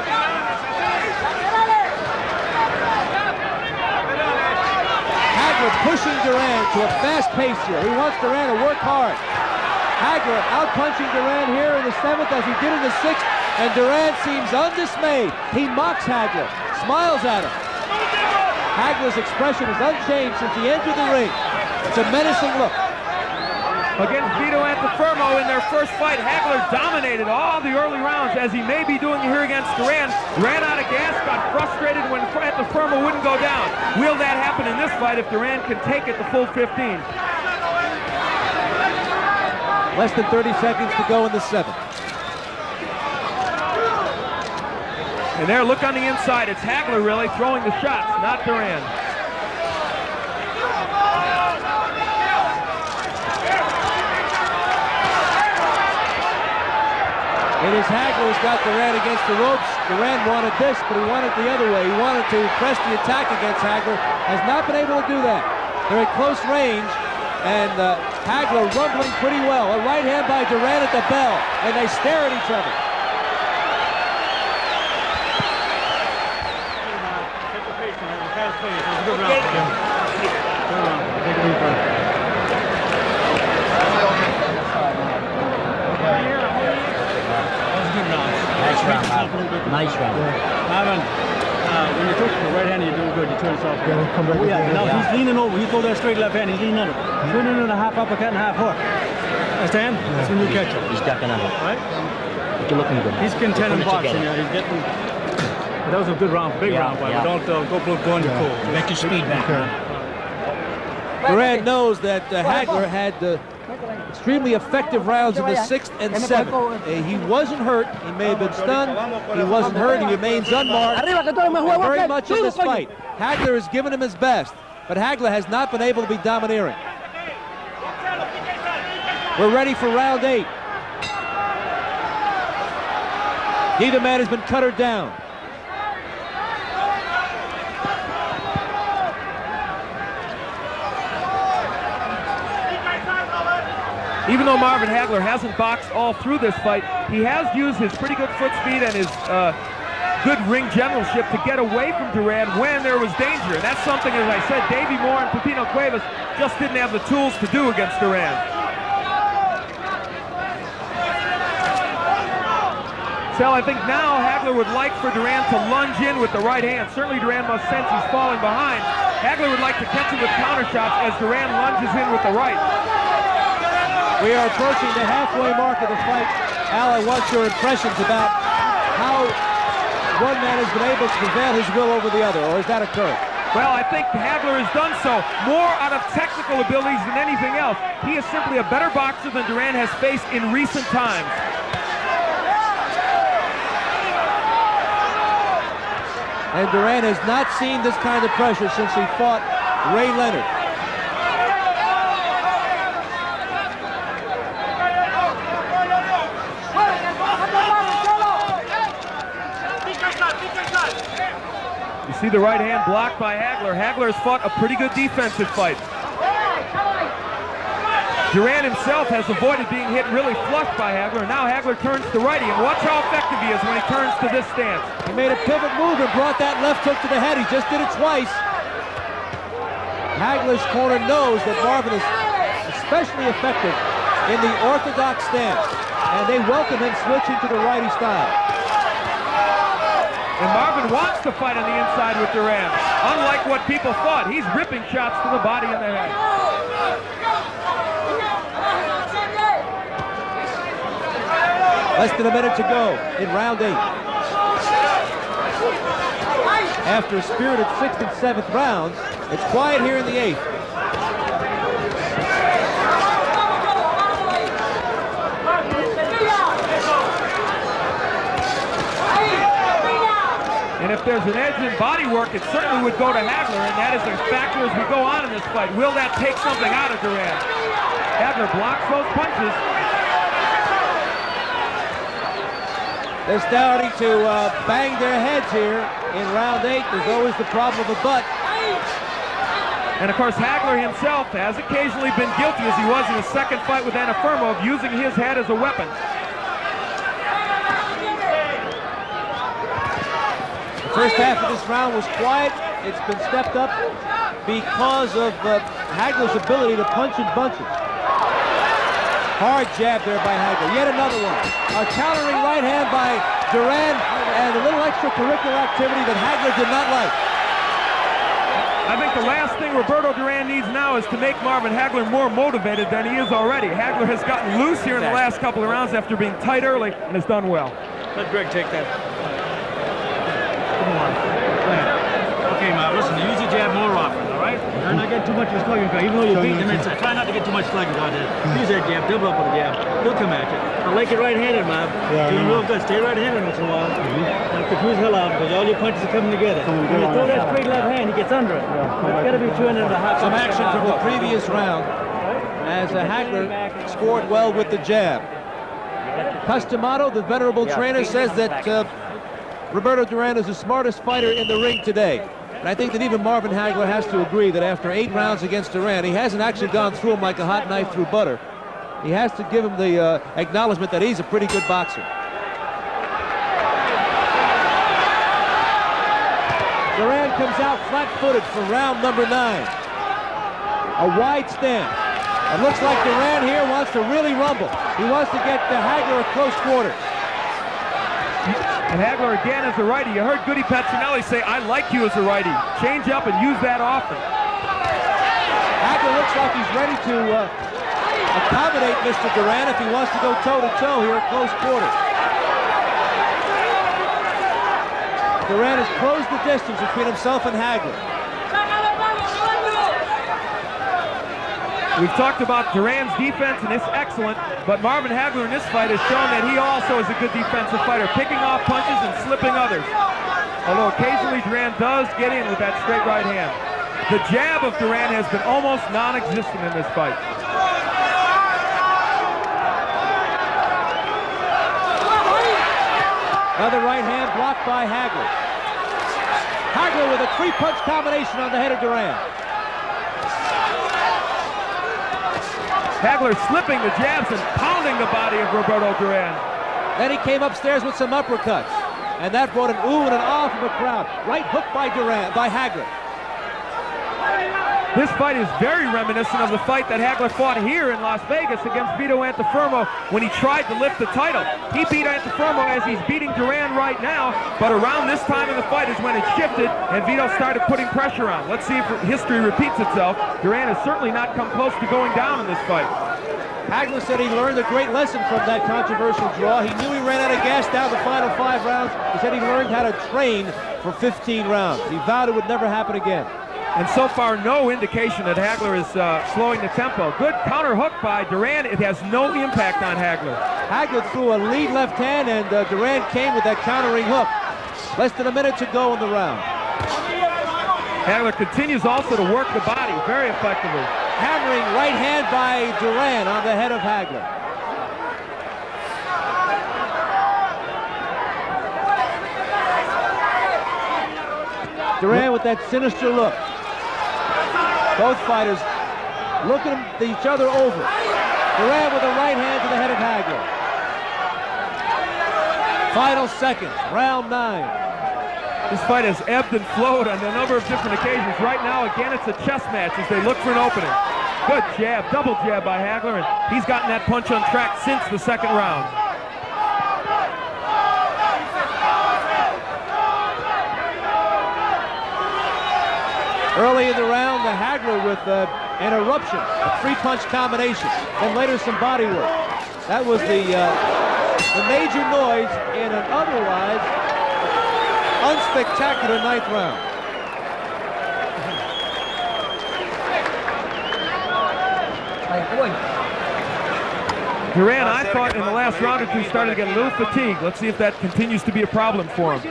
Hagler pushing Durán to a fast pace here. He wants Durán to work hard. Hagler out-punching Durán here in the 7th as he did in the 6th. And Durán seems undismayed. He mocks Hagler, smiles at him. Hagler's expression is unchanged since he entered the ring. It's a menacing look. Against Vito Antuofermo in their first fight, Hagler dominated all the early rounds, as he may be doing here against Durán. Ran out of gas, got frustrated when Antuofermo wouldn't go down. Will that happen in this fight if Durán can take it the full 15? Less than 30 seconds to go in the 7th. And there, look on the inside. It's Hagler really throwing the shots, not Durán. It is Hagler who's got Durán against the ropes. Durán wanted this, but he wanted the other way. He wanted to press the attack against Hagler. Has not been able to do that. They're at close range, and Hagler rumbling pretty well. A right hand by Durán at the bell, and they stare at each other. Good round. Good round. Take a deep breath. That was a good round. Nice round, Marvin. Nice round. Marvin, when you took the right hand, you're doing good. You turn it off. Yeah, come back. Now he's leaning over. He throw that straight left hand. He's leaning under. Turning in a half uppercut and half hook. Understand? That's when you catch him. He's ducking under. Right? You're looking good. He's contending boxing. He's getting. That was a good round, big round fight. Yeah. Don't go on your cool. Make your speed back. Durán knows that Hagler had extremely effective rounds in the 6th and 7th. He wasn't hurt. He may have been stunned. He wasn't hurt. He remains unmarked. Very much in this fight. Hagler has given him his best, but Hagler has not been able to be domineering. We're ready for round 8. Neither man has been cut or down. Even though Marvin Hagler hasn't boxed all through this fight, he has used his pretty good foot speed and his good ring generalship to get away from Durán when there was danger. And that's something, as I said, Davey Moore and Pepino Cuevas just didn't have the tools to do against Durán. Sal, I think now Hagler would like for Durán to lunge in with the right hand. Certainly Durán must sense he's falling behind. Hagler would like to catch him with counter shots as Durán lunges in with the right. We are approaching the halfway mark of the fight. Al, I want your impressions about how one man has been able to prevail his will over the other, or has that occurred? Well, I think Hagler has done so more out of technical abilities than anything else. He is simply a better boxer than Durán has faced in recent times. And Durán has not seen this kind of pressure since he fought Ray Leonard. You see the right hand blocked by Hagler. Hagler has fought a pretty good defensive fight. Durán himself has avoided being hit really flush by Hagler. Now Hagler turns to righty, and watch how effective he is when he turns to this stance. He made a pivot move and brought that left hook to the head. He just did it twice. Hagler's corner knows that Marvin is especially effective in the orthodox stance, and they welcome him switching to the righty style. And Marvin wants to fight on the inside with Durán. Unlike what people thought, he's ripping shots to the body and the head. Less than a minute to go in round 8. After a spirited 6th and 7th rounds, it's quiet here in the 8th. And if there's an edge in body work, it certainly would go to Hagler, and that is a factor as we go on in this fight. Will that take something out of Durán? Hagler blocks those punches. They're starting to bang their heads here in round 8. There's always the problem of the butt. And of course, Hagler himself has occasionally been guilty, as he was in his second fight with Anafermo, of using his head as a weapon. The first half of this round was quiet. It's been stepped up because of Hagler's ability to punch in bunches. Hard jab there by Hagler. Yet another one. A countering right hand by Durán, and a little extracurricular activity that Hagler did not like. I think the last thing Roberto Durán needs now is to make Marvin Hagler more motivated than he is already. Hagler has gotten loose here in the last couple of rounds after being tight early and has done well. Let Greg take that. Come on. Okay, Marv, listen, use your jab more often, all right? And not get too much of a slugging guy. Even though you're beating him, try not to get too much slugging on it. Use that jab, double up with the jab. He'll come at you. I like it right-handed, Marv. Yeah, doing real good. Stay right-handed once in a while. Don't confuse the hell out because all your punches are coming together. When you throw that straight left hand, he gets under it. It's got to be 200 and a half. Some action from the previous round as Hagler scored well with the jab. Customato, the venerable trainer, says that Roberto Durán is the smartest fighter in the ring today. And I think that even Marvin Hagler has to agree that after 8 rounds against Durán, he hasn't actually gone through him like a hot knife through butter. He has to give him the acknowledgement that he's a pretty good boxer. Durán comes out flat-footed for round number 9. A wide stance. It looks like Durán here wants to really rumble. He wants to get Hagler at close quarters. And Hagler again as a righty. You heard Goody Petronelli say, I like you as a righty. Change up and use that often. Hagler looks like he's ready to accommodate Mr. Durán if he wants to go toe-to-toe here at close quarters. Durán has closed the distance between himself and Hagler. We've talked about Durán's defense, and it's excellent, but Marvin Hagler in this fight has shown that he also is a good defensive fighter, picking off punches and slipping others. Although occasionally Durán does get in with that straight right hand. The jab of Durán has been almost non-existent in this fight. Another right hand blocked by Hagler. Hagler with a 3-punch combination on the head of Durán. Hagler slipping the jabs and pounding the body of Roberto Durán. Then he came upstairs with some uppercuts. And that brought an ooh and an ah from the crowd. Right hook by Hagler. This fight is very reminiscent of the fight that Hagler fought here in Las Vegas against Vito Antuofermo when he tried to lift the title. He beat Antuofermo as he's beating Durán right now, but around this time in the fight is when it shifted and Vito started putting pressure on. Let's see if history repeats itself. Durán has certainly not come close to going down in this fight. Hagler said he learned a great lesson from that controversial draw. He knew he ran out of gas down the final 5 rounds. He said he learned how to train for 15 rounds. He vowed it would never happen again. And so far, no indication that Hagler is slowing the tempo. Good counter hook by Durán. It has no impact on Hagler. Hagler threw a lead left hand, and Durán came with that countering hook. Less than a minute to go in the round. Hagler continues also to work the body very effectively. Hammering right hand by Durán on the head of Hagler. Durán with that sinister look. Both fighters looking at each other over. Durán with a right hand to the head of Hagler. Final seconds, round 9. This fight has ebbed and flowed on a number of different occasions. Right now, again, it's a chess match as they look for an opening. Good jab, double jab by Hagler, and he's gotten that punch on track since the second round. Early in the round, the Hagler with an eruption, a 3-punch combination, and later some body work. That was the major noise in an otherwise unspectacular 9th round. Durán, I thought in the last round or two, started to get a little fatigued. Let's see if that continues to be a problem for him.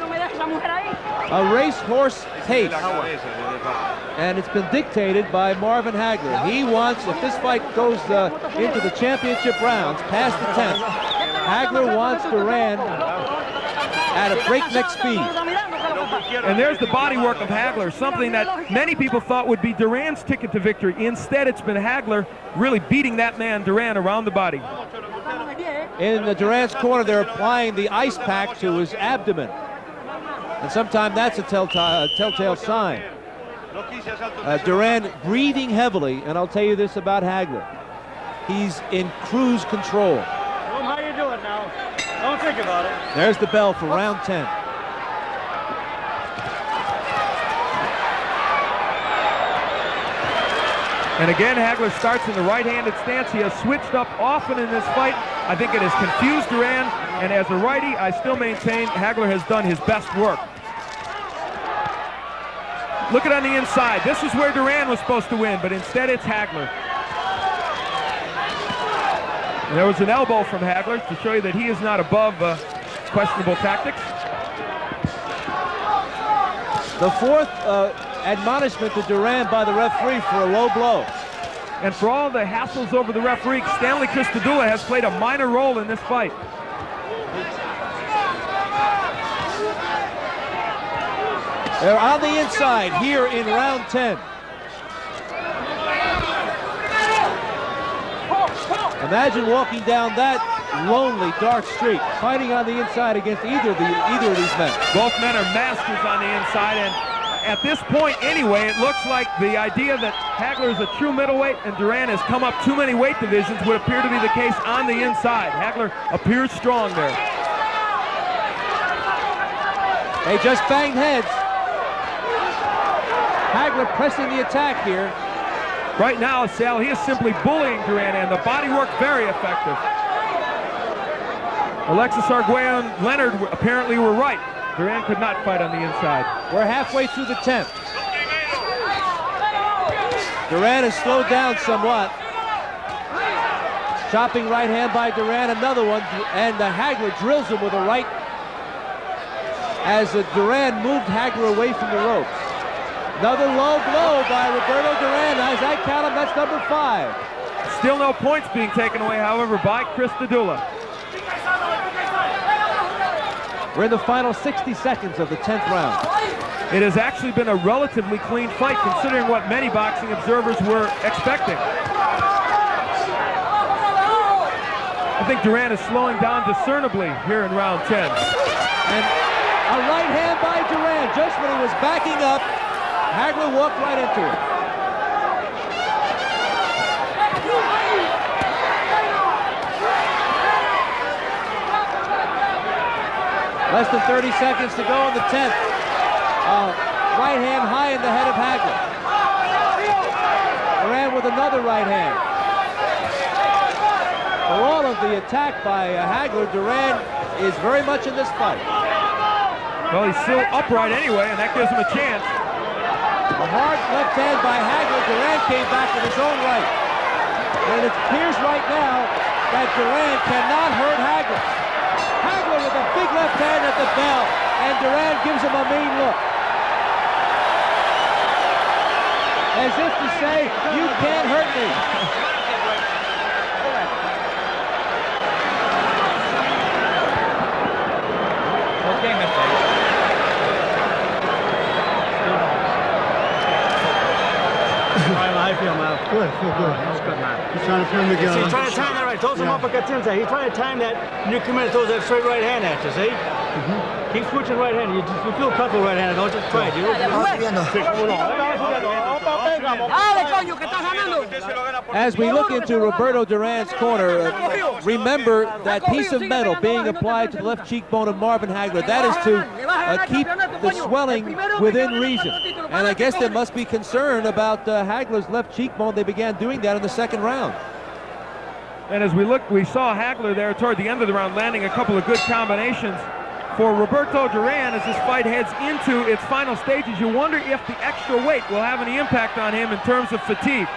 A racehorse pace, and it's been dictated by Marvin Hagler. He wants, if this fight goes into the championship rounds, past the 10th, Hagler wants Durán at a breakneck speed. And there's the body work of Hagler, something that many people thought would be Durán's ticket to victory. Instead, it's been Hagler really beating that man, Durán, around the body. In the Durán's corner, they're applying the ice pack to his abdomen. And sometimes that's a telltale sign. Durán breathing heavily, and I'll tell you this about Hagler. He's in cruise control. How you doing now? Don't think about it. There's the bell for round 10. And again, Hagler starts in the right-handed stance. He has switched up often in this fight. I think it has confused Durán, and as a righty, I still maintain Hagler has done his best work. Look at on the inside. This is where Durán was supposed to win, but instead it's Hagler. And there was an elbow from Hagler to show you that he is not above questionable tactics. The 4th admonishment to Durán by the referee for a low blow. And for all the hassles over the referee, Stanley Christodoulou has played a minor role in this fight. They're on the inside here in round 10. Imagine walking down that lonely, dark street, fighting on the inside against either of these men. Both men are masters on the inside, and at this point anyway, it looks like the idea that Hagler is a true middleweight and Durán has come up too many weight divisions would appear to be the case on the inside. Hagler appears strong there. They just banged heads. Hagler pressing the attack here. Right now, Sal, he is simply bullying Durán, and the body work very effective. Alexis Arguello and Leonard apparently were right. Durán could not fight on the inside. We're halfway through the 10th. Durán has slowed down somewhat. Chopping right hand by Durán, another one, and Hagler drills him with a right as Durán moved Hagler away from the ropes. Another low blow by Roberto Durán. As I count him, that's number 5. Still no points being taken away, however, by Christodoulou. We're in the final 60 seconds of the 10th round. It has actually been a relatively clean fight, considering what many boxing observers were expecting. I think Durán is slowing down discernibly here in round 10. And A right hand by Durán. Just when he was backing up, Hagler walked right into it. Less than 30 seconds to go in the 10th. Right hand high in the head of Hagler. Durán with another right hand. For all of the attack by Hagler, Durán is very much in this fight. Well, he's still upright anyway, and that gives him a chance. A hard left hand by Hagler. Durán came back with his own right. And it appears right now that Durán cannot hurt Hagler. Hagler with a big left hand at the bell, and Durán gives him a mean look. As if to say, you can't hurt me. Okay, Mr. I feel, man. Good. That's good, man. He's trying to pin him together. He's trying to time that right. Throw some uppercuts inside. He's trying to time that. When you come in and throws that straight right hand at you, see? Keep switching right hand. You feel comfortable right hand. Don't just try it. As we look into Roberto Durán's corner, remember that piece of metal being applied to the left cheekbone of Marvin Hagler. That is to keep the swelling within reason. And I guess there must be concern about Hagler's left cheekbone. They began doing that in the second round. And as we looked, we saw Hagler there toward the end of the round landing a couple of good combinations. For Roberto Durán, as this fight heads into its final stages, you wonder if the extra weight will have any impact on him in terms of fatigue.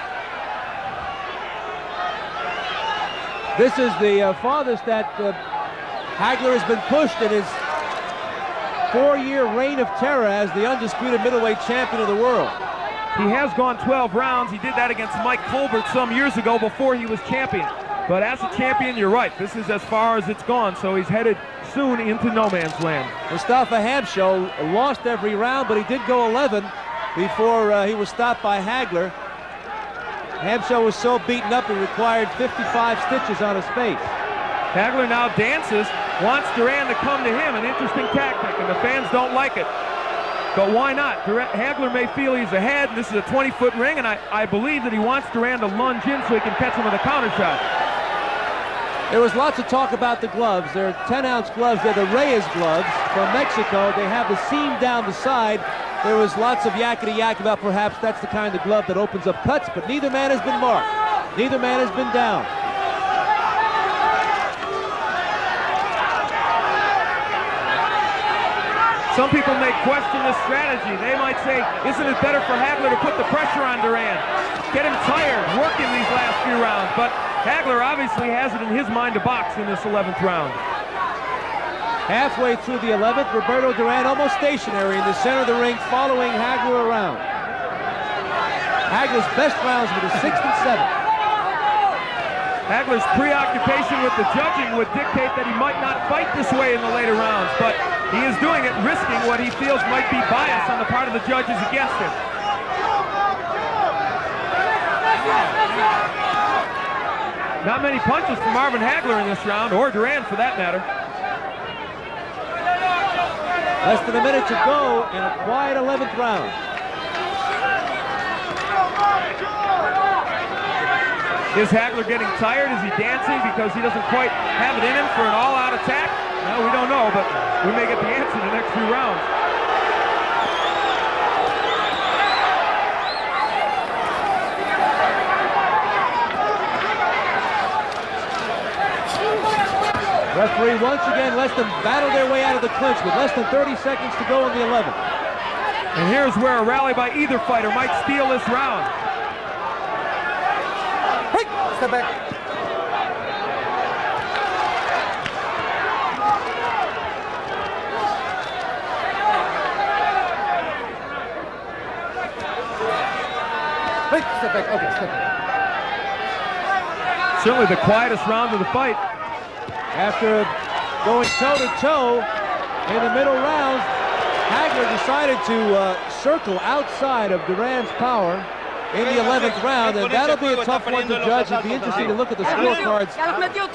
This is the farthest that Hagler has been pushed in his 4-year reign of terror as the undisputed middleweight champion of the world. He has gone 12 rounds. He did that against Mike Colbert some years ago before he was champion. But as a champion, you're right. This is as far as it's gone, so he's headed soon into no man's land. Mustafa Hamsho lost every round, but he did go 11 before he was stopped by Hagler. Hamsho was so beaten up he required 55 stitches on his face. Hagler now dances, wants Durán to come to him, an interesting tactic, and the fans don't like it. But why not? Hagler may feel he's ahead, and this is a 20-foot ring, and I believe that he wants Durán to lunge in so he can catch him with a counter shot. There was lots of talk about the gloves. They're 10-ounce gloves. They're the Reyes gloves from Mexico. They have the seam down the side. There was lots of yakety-yak about perhaps that's the kind of glove that opens up cuts, but neither man has been marked. Neither man has been down. Some people may question this strategy. They might say, isn't it better for Hagler to put the pressure on Durán? Get him tired, working these last few rounds. But Hagler obviously has it in his mind to box in this 11th round. Halfway through the 11th, Roberto Durán almost stationary in the center of the ring, following Hagler around. Hagler's best rounds were the 6th and 7th. Hagler's preoccupation with the judging would dictate that he might not fight this way in the later rounds, but he is doing it, risking what he feels might be bias on the part of the judges against him. Not many punches from Marvin Hagler in this round, or Durán for that matter. Less than a minute to go in a quiet 11th round. Is Hagler getting tired? Is he dancing because he doesn't quite have it in him for an all-out attack? No, we don't know, but we may get the answer in the next few rounds. Referee once again lets them battle their way out of the clinch with less than 30 seconds to go in the 11th. And here's where a rally by either fighter might steal this round. Hey, step back. Hey, step back. Okay, step back. Certainly the quietest round of the fight. After going toe-to-toe in the middle rounds, Hagler decided to circle outside of Durán's power in the 11th round, and that'll be a tough one to judge. It'll be interesting to look at the scorecards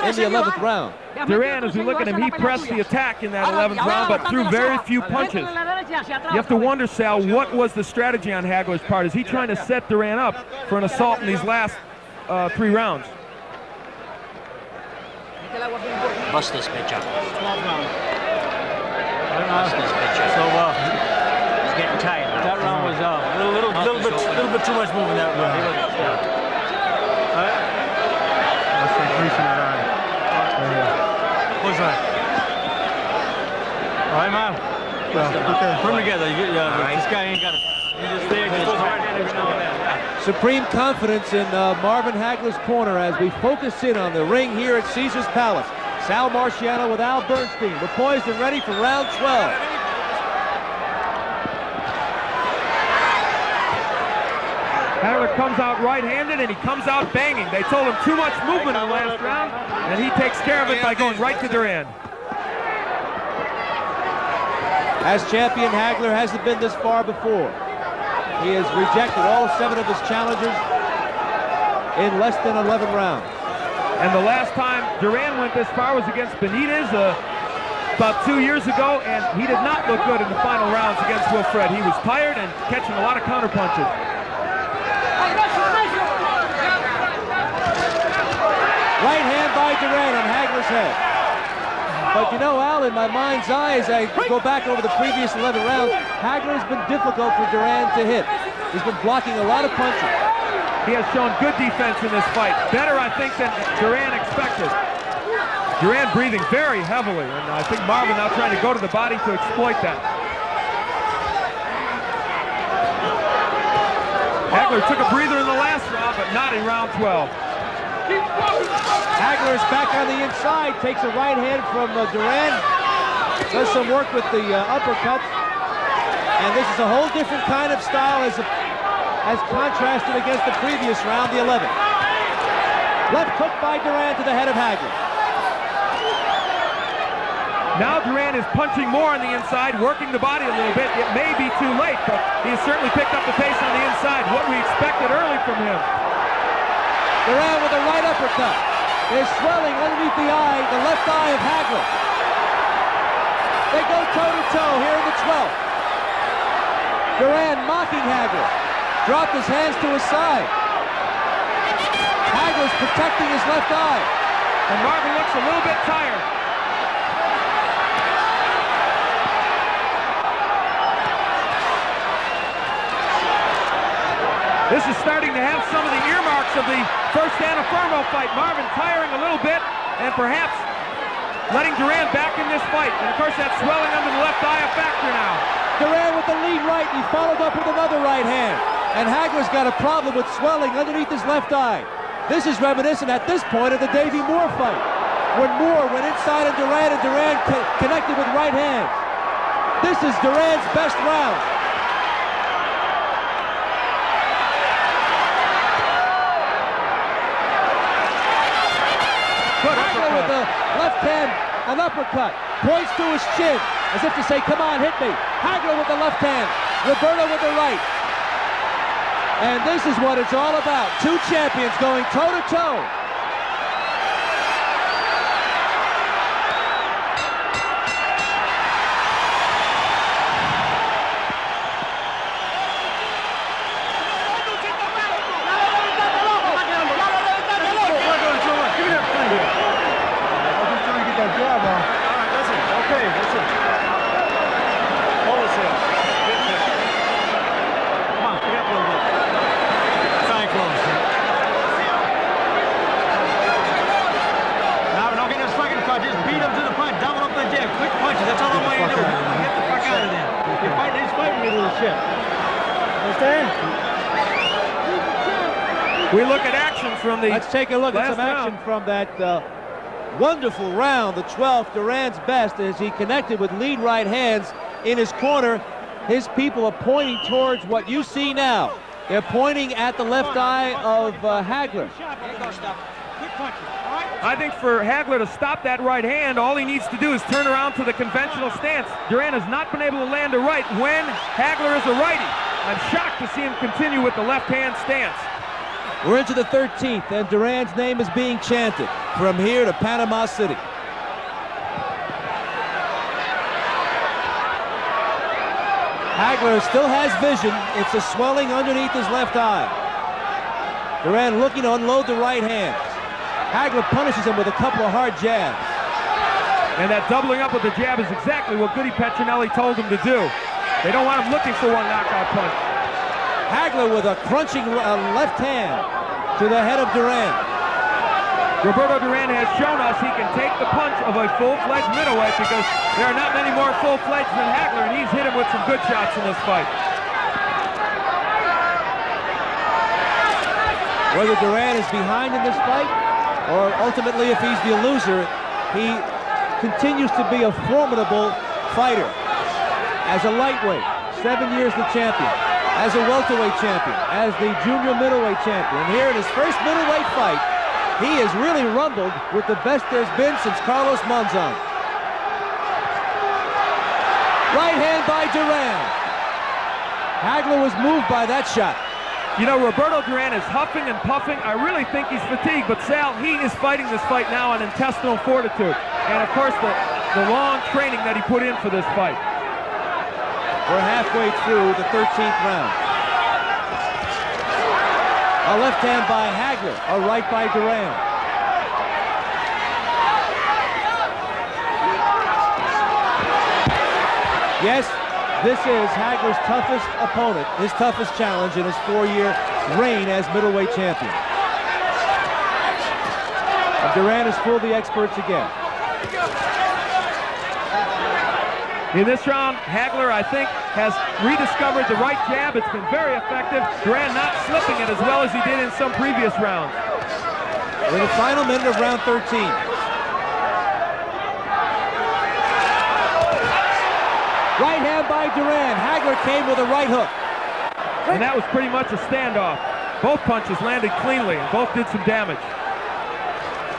in the 11th round. Durán, as we look at him, he pressed the attack in that 11th round, but threw very few punches. You have to wonder, Sal, what was the strategy on Hagler's part? Is he trying to set Durán up for an assault in these last 3 rounds? Bust this bitch up. Bust this bitch up. So, he's getting tired. That round was a little bit too much movement that round. All right. That's increasing it on. Who's right? All right, man. Okay. Put them together. This guy ain't got it. He's just there. He's supposed to right hand every now and then. Supreme confidence in Marvin Hagler's corner as we focus in on the ring here at Caesar's Palace. Sal Marciano with Al Bernstein. We're poised and ready for round 12. Hagler comes out right-handed, and he comes out banging. They told him too much movement in the last round, and he takes care of it by going right to Durán. As champion, Hagler hasn't been this far before. He has rejected all 7 of his challengers in less than 11 rounds. And the last time Durán went this far was against Benitez about 2 years ago, and he did not look good in the final rounds against Wilfred. He was tired and catching a lot of counter punches. Right hand by Durán on Hagler's head. But you know, Al, in my mind's eye, as I go back over the previous 11 rounds, Hagler has been difficult for Durán to hit. He's been blocking a lot of punches. He has shown good defense in this fight. Better, I think, than Durán expected. Durán breathing very heavily, and I think Marvin now trying to go to the body to exploit that. Hagler took a breather in the last round, but not in round 12. Hagler is back on the inside, takes a right hand from Durán, does some work with the uppercuts, and this is a whole different kind of style as contrasted against the previous round, the 11th. Left hook by Durán to the head of Hagler. Now Durán is punching more on the inside, working the body a little bit. It may be too late, but he has certainly picked up the pace on the inside, what we expected early from him. Durán with a right uppercut. There's swelling underneath the eye, the left eye of Hagler. They go toe-to-toe here in the 12th. Durán mocking Hagler. Dropped his hands to his side. Hagler's protecting his left eye. And Marvin looks a little bit tired. This is starting to have some of the earmarks of the first Anna Fermo fight. Marvin tiring a little bit and perhaps letting Durán back in this fight. And of course that swelling under the left eye a factor now. Durán with the lead right, and he followed up with another right hand. And Hagler's got a problem with swelling underneath his left eye. This is reminiscent at this point of the Davey Moore fight, when Moore went inside of Durán and Durán connected with right hands. This is Durán's best round. Hagler with the left hand, an uppercut, points to his chin, as if to say, come on, hit me. Hagler with the left hand, Roberto with the right. And this is what it's all about. 2 champions going toe-to-toe. We look at action from the Let's take a look at some action from that wonderful round, the 12th, Durán's best, as he connected with lead right hands in his corner. His people are pointing towards what you see now. They're pointing at the left eye of Hagler. I think for Hagler to stop that right hand, all he needs to do is turn around to the conventional stance. Durán has not been able to land a right when Hagler is a righty. I'm shocked to see him continue with the left-hand stance. We're into the 13th, and Durán's name is being chanted from here to Panama City. Hagler still has vision. It's a swelling underneath his left eye. Durán looking to unload the right hand. Hagler punishes him with a couple of hard jabs. And that doubling up with the jab is exactly what Goody Petronelli told him to do. They don't want him looking for one knockout punch. Hagler with a crunching left hand to the head of Durán. Roberto Durán has shown us he can take the punch of a full-fledged middleweight because there are not many more full-fledged than Hagler, and he's hit him with some good shots in this fight. Whether Durán is behind in this fight, or ultimately if he's the loser, he continues to be a formidable fighter. As a lightweight, 7 years the champion. As a welterweight champion. As the junior middleweight champion. And here in his first middleweight fight, he has really rumbled with the best there's been since Carlos Monzon. Right hand by Durán. Hagler was moved by that shot. You know, Roberto Durán is huffing and puffing. I really think he's fatigued, but Sal, he is fighting this fight now on intestinal fortitude. And of course, the long training that he put in for this fight. We're halfway through the 13th round. A left hand by Hagler, a right by Durán. Yes, this is Hagler's toughest opponent, his toughest challenge in his 4-year reign as middleweight champion. And Durán has fooled the experts again. In this round, Hagler, I think, has rediscovered the right jab. It's been very effective. Durán not slipping it as well as he did in some previous rounds. We're in the final minute of round 13. Right hand by Durán. Hagler came with a right hook. And that was pretty much a standoff. Both punches landed cleanly and both did some damage.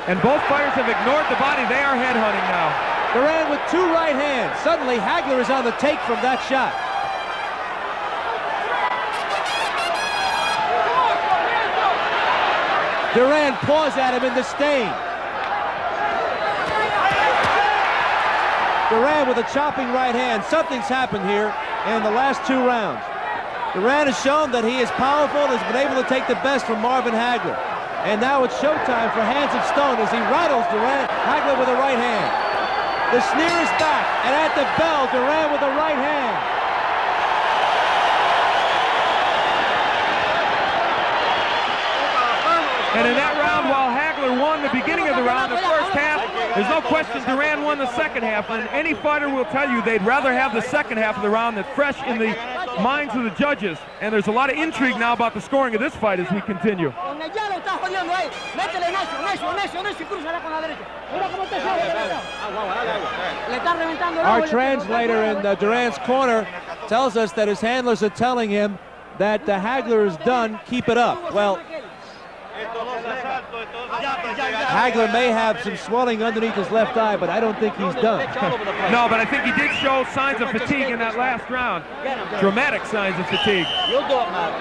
And both fighters have ignored the body. They are headhunting now. Durán with 2 right hands. Suddenly, Hagler is on the take from that shot. Durán paws at him in disdain. Durán with a chopping right hand. Something's happened here in the last 2 rounds. Durán has shown that he is powerful and has been able to take the best from Marvin Hagler. And now it's showtime for Hands of Stone as he rattles Hagler with a right hand. The sneer is back, and at the bell, Durán with a right hand. And in that round, while Hagler won the beginning of the round, the first half, there's no question Durán won the second half. And any fighter will tell you they'd rather have the second half of the round that's fresh in the minds of the judges. And there's a lot of intrigue now about the scoring of this fight as we continue. Our translator in Durán's corner tells us that his handlers are telling him that the Hagler is done, keep it up. Well, Hagler may have some swelling underneath his left eye, but I don't think he's done. No, but I think he did show signs of fatigue in that last round. Dramatic signs of fatigue. You'll do it, man.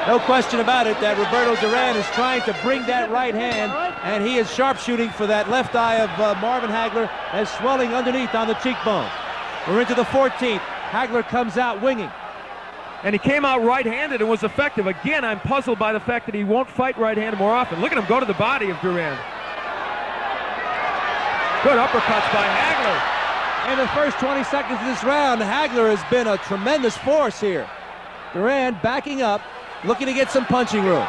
No question about it that Roberto Durán is trying to bring that right hand, and he is sharpshooting for that left eye of Marvin Hagler as swelling underneath on the cheekbone. We're into the 14th. Hagler comes out winging. And he came out right-handed and was effective. Again, I'm puzzled by the fact that he won't fight right-handed more often. Look at him go to the body of Durán. Good uppercuts by Hagler. In the first 20 seconds of this round, Hagler has been a tremendous force here. Durán backing up, looking to get some punching room.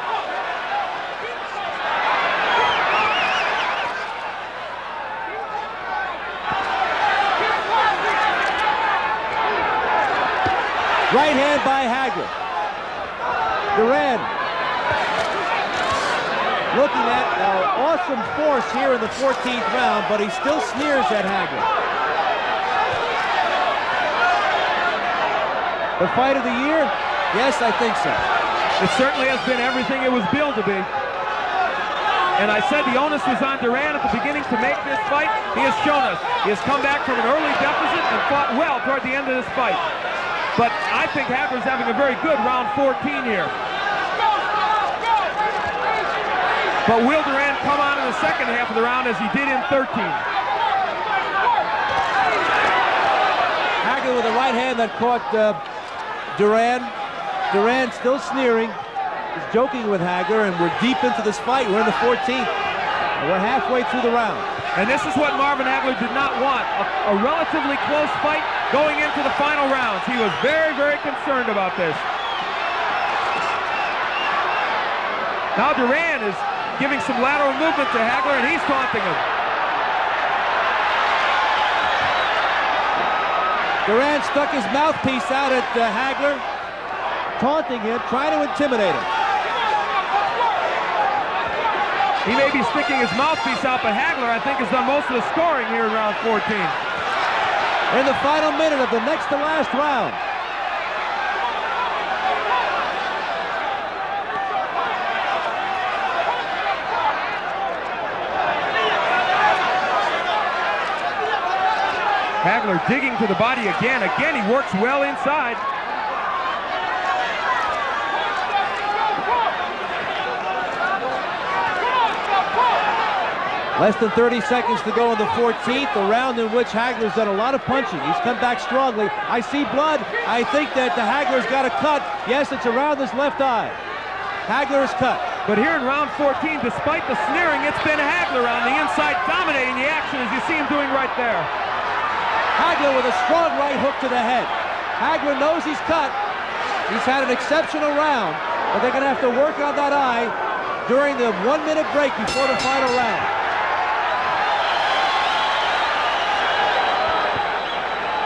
Right hand by Hagler. Durán looking at awesome force here in the 14th round, but he still sneers at Hagler. The fight of the year? Yes, I think so. It certainly has been everything it was billed to be. And I said the onus was on Durán at the beginning to make this fight. He has shown us. He has come back from an early deficit and fought well toward the end of this fight. But I think Hagler's having a very good round 14 here. But will Durán come on in the second half of the round as he did in 13? Hagler with a right hand that caught Durán. Durán still sneering. He's joking with Hagler, and we're deep into this fight. We're in the 14th. And we're halfway through the round. And this is what Marvin Hagler did not want, a relatively close fight going into the final rounds. He was very, very concerned about this. Now Durán is giving some lateral movement to Hagler, and he's taunting him. Durán stuck his mouthpiece out at Hagler, taunting him, trying to intimidate him. He may be sticking his mouthpiece out, but Hagler, I think, has done most of the scoring here in round 14. We're in the final minute of the next to last round. Hagler digging to the body again. Again, he works well inside. Less than 30 seconds to go in the 14th, a round in which Hagler's done a lot of punching. He's come back strongly. I see blood. I think that the Hagler's got a cut. Yes, it's around his left eye. Hagler is cut. But here in round 14, despite the sneering, it's been Hagler on the inside dominating the action, as you see him doing right there. Hagler with a strong right hook to the head. Hagler knows he's cut. He's had an exceptional round, but they're going to have to work on that eye during the 1 minute break before the final round.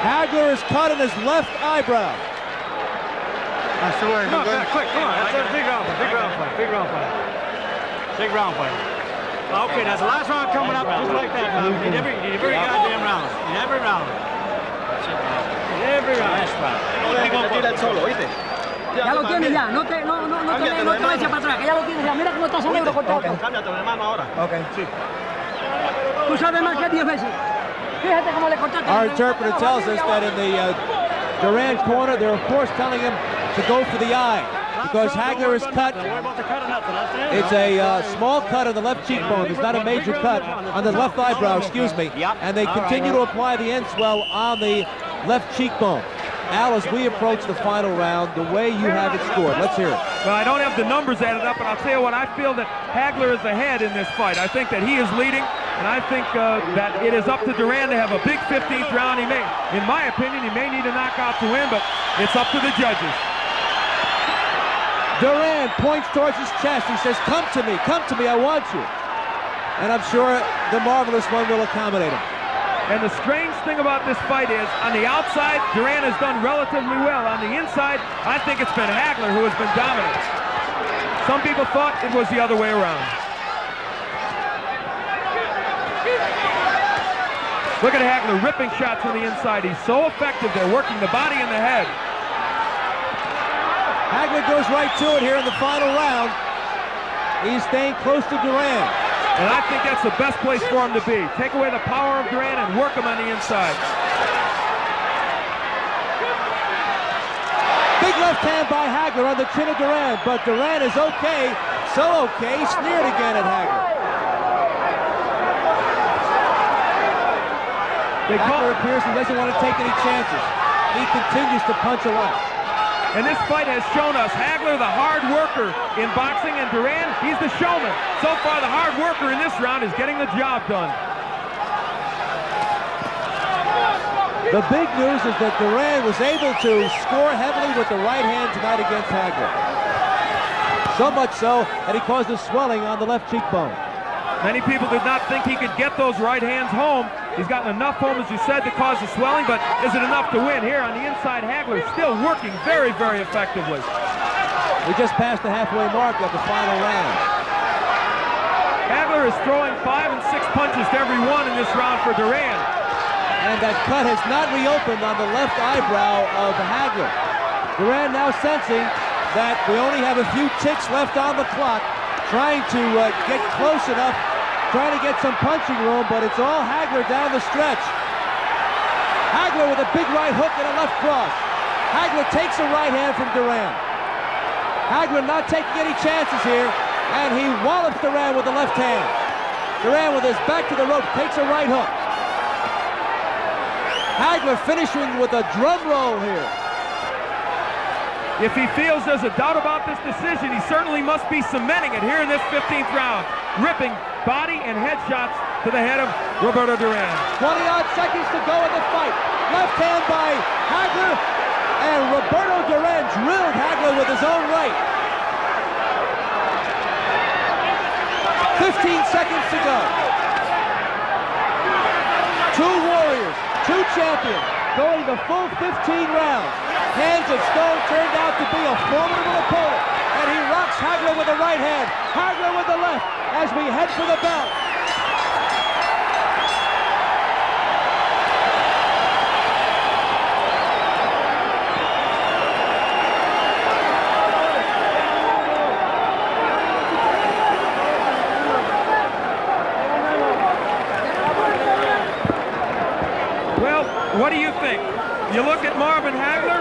Hagler is cut in his left eyebrow. I swear. Come on, quick, come on. That's a big round fight, big round fight. Big round fight. Okay, that's the last round coming up just like that. In every goddamn round. In every round. In every round. Last round. Ya lo tienes ya, no te vayas para atrás, que ya lo tienes ya. Mira cómo estás en negro con todo. Cámbiate de mano ahora. Ok. Sí. Tú sabes más que 10 veces. Fíjate cómo le cortaste. Our interpreter tells us that in the Durán corner, they're of course telling him to go for the eye, because Hagler is cut. It's a small cut on the left cheekbone. It's not a major cut on the left eyebrow, excuse me. And they continue to apply the end swell on the left cheekbone. Al, as we approach the final round, the way you have it scored, let's hear it. Well, I don't have the numbers added up, but I'll tell you what, I feel that Hagler is ahead in this fight. I think that he is leading, and I think that it is up to Durán to have a big 15th round. He may, in my opinion, he may need a knockout to win, but it's up to the judges. Durán points towards his chest. He says, come to me, I want you. And I'm sure the marvelous one will accommodate him. And the strange thing about this fight is, on the outside, Durán has done relatively well. On the inside, I think it's been Hagler who has been dominant. Some people thought it was the other way around. Look at Hagler ripping shots from the inside. He's so effective. They're working the body and the head. Hagler goes right to it here in the final round. He's staying close to Durán. And I think that's the best place for him to be. Take away the power of Durán and work him on the inside. Big left hand by Hagler on the chin of Durán, but Durán is okay, so okay, he sneered again at Hagler. Hagler appears he doesn't want to take any chances. He continues to punch away. And this fight has shown us Hagler, the hard worker in boxing, and Durán, he's the showman. So far, the hard worker in this round is getting the job done. The big news is that Durán was able to score heavily with the right hand tonight against Hagler. So much so that he caused a swelling on the left cheekbone. Many people did not think he could get those right hands home. He's gotten enough home, as you said, to cause the swelling, but is it enough to win? Here on the inside, Hagler still working very, very effectively. We just passed the halfway mark of the final round. Hagler is throwing 5 and 6 punches to every one in this round for Durán. And that cut has not reopened on the left eyebrow of Hagler. Durán now sensing that we only have a few ticks left on the clock, trying to get close enough, trying to get some punching room, but it's all Hagler down the stretch. Hagler with a big right hook and a left cross. Hagler takes a right hand from Durán. Hagler not taking any chances here, and he wallops Durán with the left hand. Durán with his back to the rope takes a right hook. Hagler finishing with a drum roll here. If he feels there's a doubt about this decision, he certainly must be cementing it here in this 15th round. Ripping body and head shots to the head of Roberto Durán. 20-odd seconds to go in the fight. Left hand by Hagler, and Roberto Durán drilled Hagler with his own right. 15 seconds to go. Two warriors, two champions, going the full 15 rounds. Hands of Stone turned out to be a formidable opponent, and he rocks Hagler with the right hand, Hagler with the left, as we head for the bell. Well, what do you think? You look at Marvin Hagler.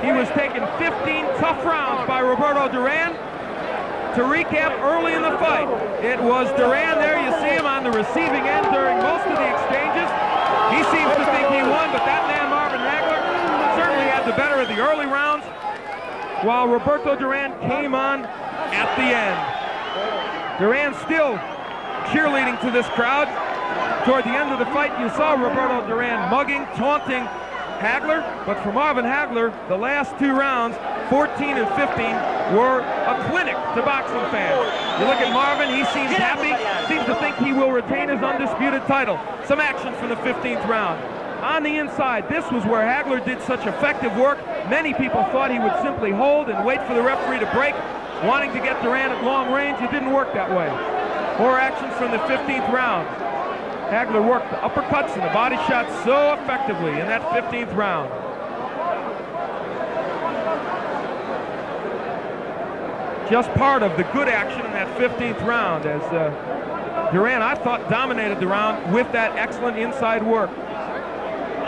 He was taking 15 tough rounds by Roberto Durán. To recap, early in the fight, it was Durán there. You see him on the receiving end during most of the exchanges. He seems to think he won, but that man, Marvin Hagler, certainly had the better of the early rounds, while Roberto Durán came on at the end. Durán still cheerleading to this crowd. Toward the end of the fight, you saw Roberto Durán mugging, taunting Hagler, but for Marvin Hagler, the last two rounds, 14 and 15, were a clinic to boxing fans. You look at Marvin, he seems happy, seems to think he will retain his undisputed title. Some action from the 15th round. On the inside, this was where Hagler did such effective work. Many people thought he would simply hold and wait for the referee to break, wanting to get Durán at long range. It didn't work that way. More action from the 15th round. Hagler worked the uppercuts and the body shots so effectively in that 15th round. Just part of the good action in that 15th round, as Durán, I thought, dominated the round with that excellent inside work.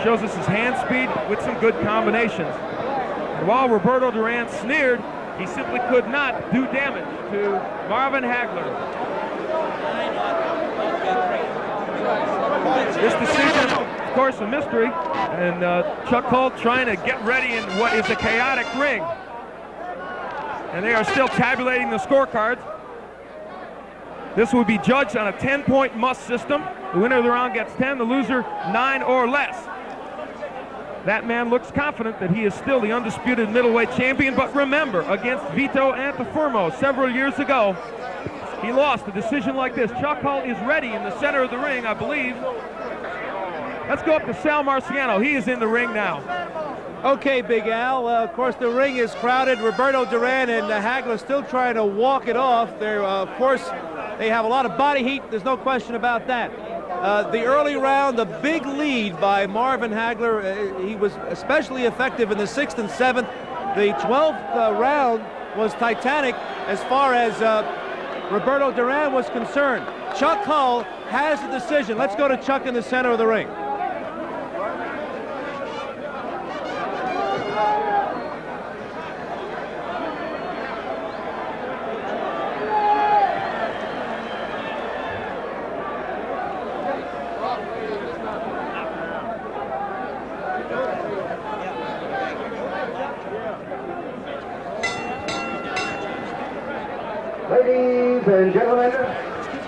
Shows us his hand speed with some good combinations. And while Roberto Durán sneered, he simply could not do damage to Marvin Hagler. This decision, of course, a mystery, and Chuck Hull trying to get ready in what is a chaotic ring. And they are still tabulating the scorecards. This will be judged on a 10-point must system. The winner of the round gets 10, the loser 9 or less. That man looks confident that he is still the undisputed middleweight champion, but remember, against Vito Antuofermo several years ago, he lost a decision like this. Chuck Hull is ready in the center of the ring, I believe. Let's go up to Sal Marciano. He is in the ring now. Okay, Big Al. Of course, the ring is crowded. Roberto Durán and Hagler still trying to walk it off. They're, of course, they have a lot of body heat. There's no question about that. The early round, the big lead by Marvin Hagler. He was especially effective in the 6th and 7th. The 12th round was titanic as far as Roberto Durán was concerned. Chuck Hull has the decision. Let's go to Chuck in the center of the ring. Ladies and gentlemen,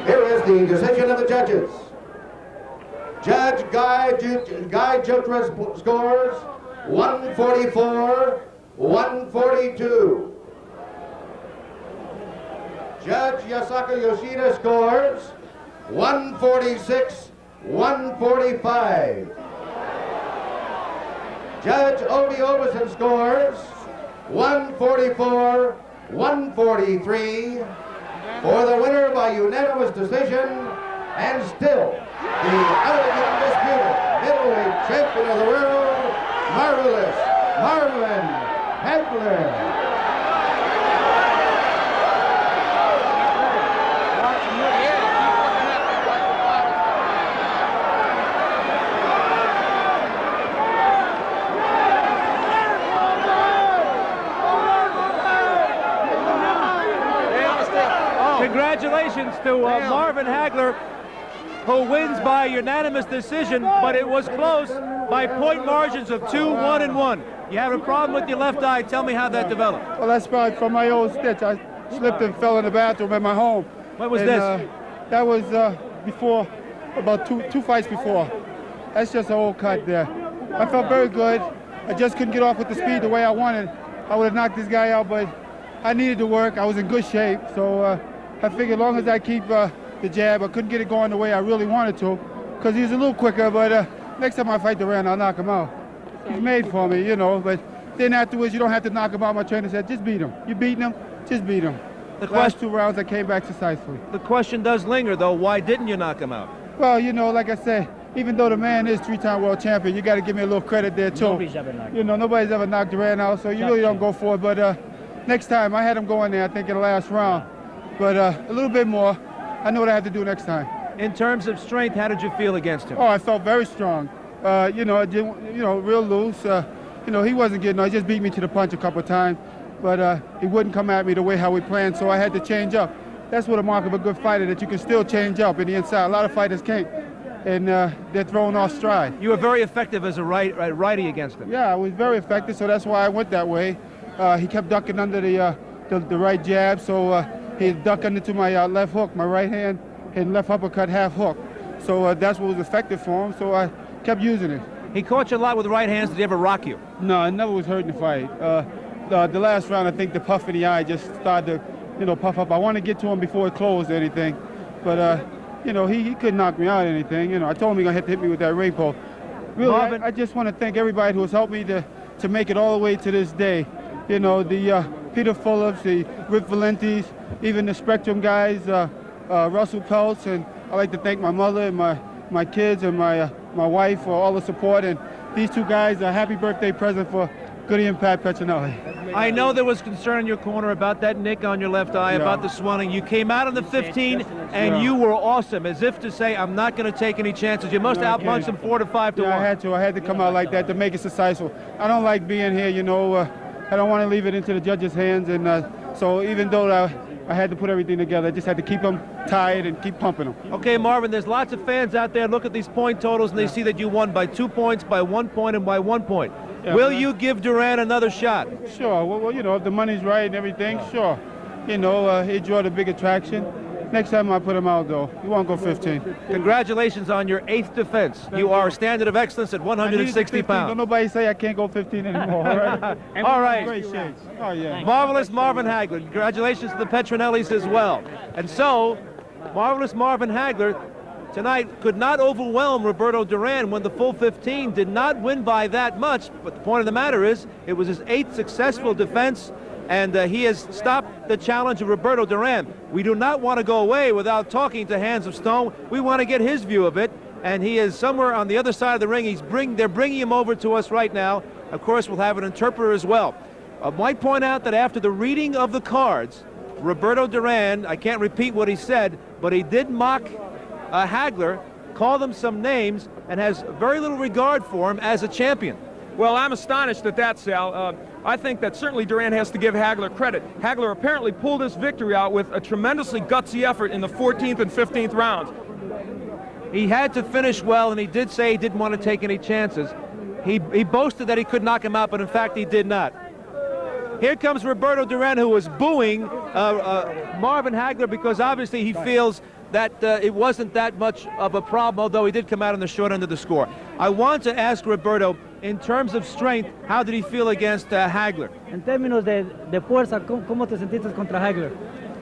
here is the decision of the judges. Judge Guy Jutra's scores 144-142. Judge Yasaka Yoshida scores 146-145. Judge Obi Oberson scores 144-143 for the winner by unanimous decision, and still the undisputed middleweight champion of the world, Marvelous Marvin Hagler. Congratulations to Marvin Hagler, who wins by unanimous decision, but it was close by point margins of 2, 1, and 1. You have a problem with your left eye. Tell me how that developed. Well, that's probably from my old stitch. I slipped and fell in the bathroom at my home. When was this? That was before, about two fights before. That's just an old cut there. I felt very good. I just couldn't get off with the speed the way I wanted. I would have knocked this guy out, but I needed to work. I was in good shape, so I figured as long as I keep the jab, I couldn't get it going the way I really wanted to, because he was a little quicker, but next time I fight Durán, I'll knock him out. He's made for me, you know, but then afterwards, you don't have to knock him out. My trainer said, just beat him. You beating him, just beat him. The last 2 rounds, I came back decisively. The question does linger, though. Why didn't you knock him out? Well, you know, like I said, even though the man is 3-time world champion, you got to give me a little credit there, too. Nobody's ever knocked. You know, nobody's ever knocked Durán out, so you really don't go for it. But next time, I had him going there, I think, in the last round. But a little bit more. I know what I have to do next time. In terms of strength, how did you feel against him? Oh, I felt very strong. You know, real loose. You know, he wasn't getting, he just beat me to the punch a couple of times. But he wouldn't come at me the way how we planned, so I had to change up. That's what a mark of a good fighter, that you can still change up in the inside. A lot of fighters can't, and they're thrown off stride. You were very effective as a righty against him. Yeah, I was very effective, so that's why I went that way. He kept ducking under the right jab, so he ducked into my left hook, my right hand, and left uppercut half hook. So that's what was effective for him, so I kept using it. He caught you a lot with right hands. Did he ever rock you? No, it never was hurting the fight. The last round, I think the puff in the eye just started to, you know, puff up. I wanted to get to him before it closed or anything, but you know, he couldn't knock me out or anything. You know, I told him he gonna hit me with that ring post. Really, I just want to thank everybody who has helped me to make it all the way to this day. You know, the Peter Phillips, the Rip Valentes, even the Spectrum guys, Russell Peltz, and I'd like to thank my mother and my kids and my wife for all the support. And these 2 guys, a happy birthday present for Goody and Pat Petronelli. I know there was concern in your corner about that nick on your left eye, about the swelling. You came out on the 15, and you were awesome, as if to say, I'm not going to take any chances. You must have outpunched him 4 to 5 to 1. I had to come out like that to make it successful. I don't like being here, you know. I don't want to leave it into the judges' hands, and so even though I had to put everything together, I just had to keep them tied and keep pumping them. Okay, Marvin, there's lots of fans out there look at these point totals, and they see that you won by 2 points, by 1 point, and by 1 point. Yeah, will you give Durán another shot? Sure. Well, you know, if the money's right and everything, sure. You know, he drew the big attraction. Next time I put him out, though, he won't go 15. Congratulations on your 8th defense. You are a standard of excellence at 160 pounds. Don't nobody say I can't go 15 anymore, all right? All right. Great shakes. Oh, yeah. Marvelous Marvin Hagler. Congratulations to the Petronellis as well. And so, Marvelous Marvin Hagler tonight could not overwhelm Roberto Durán when the full 15, did not win by that much, but the point of the matter is it was his 8th successful defense, and he has stopped the challenge of Roberto Durán. We do not want to go away without talking to Hands of Stone. We want to get his view of it, and he is somewhere on the other side of the ring. They're bringing him over to us right now. Of course, we'll have an interpreter as well. I might point out that after the reading of the cards, Roberto Durán, I can't repeat what he said, but he did mock Hagler, called him some names, and has very little regard for him as a champion. Well, I'm astonished at that, Sal. I think that certainly Durán has to give Hagler credit. Hagler apparently pulled his victory out with a tremendously gutsy effort in the 14th and 15th rounds. He had to finish well, and he did say he didn't want to take any chances. He boasted that he could knock him out, but in fact he did not. Here comes Roberto Durán, who was booing Marvin Hagler because obviously he feels that it wasn't that much of a problem, although he did come out on the short end of the score. I want to ask Roberto, in terms of strength, how did he feel against Hagler? En términos de fuerza, ¿cómo te sentiste contra Hagler?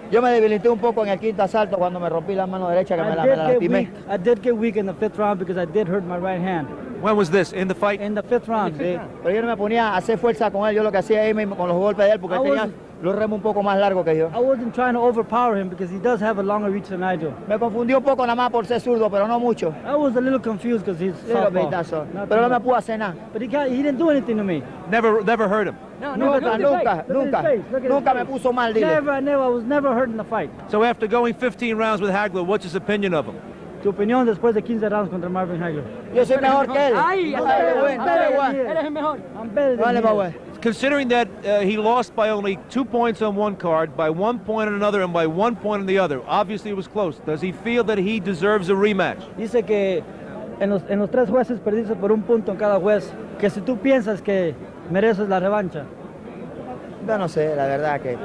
Yo me debilité un poco en el quinto asalto cuando me rompí la mano derecha que me la lastimé. I did get weak in the 5th round because I did hurt my right hand. When was this? In the fight? In the 5th round. Sí, pero yo no me ponía a hacer fuerza con él. Yo lo que hacía es con los golpes de él porque él tenía los remos un poco más largos que yo. I wasn't trying to overpower him because he does have a longer reach than I do. Me confundió un poco nada más por ser zurdo, pero no mucho. I was a little confused because he's southpaw. Pero no me pudo hacer nada. But he didn't do anything to me. Never hurt him? No, Nunca me puso mal, dile. I was never hurt in the fight. So after going 15 rounds with Hagler, what's his opinion of him? Tu opinión después de 15 rounds contra Marvin Hagler. Yo soy mejor que él. Ay, eres el mejor. Vale, Manuel. Considering that he lost by only 2 points on one card, by 1 point on another, and by 1 point on the other, obviously it was close. Does he feel that he deserves a rematch? Dice que en los 3 jueces perdiste por 1 punto en cada juez, que si tú piensas que mereces la revancha. Yo no sé, la verdad que...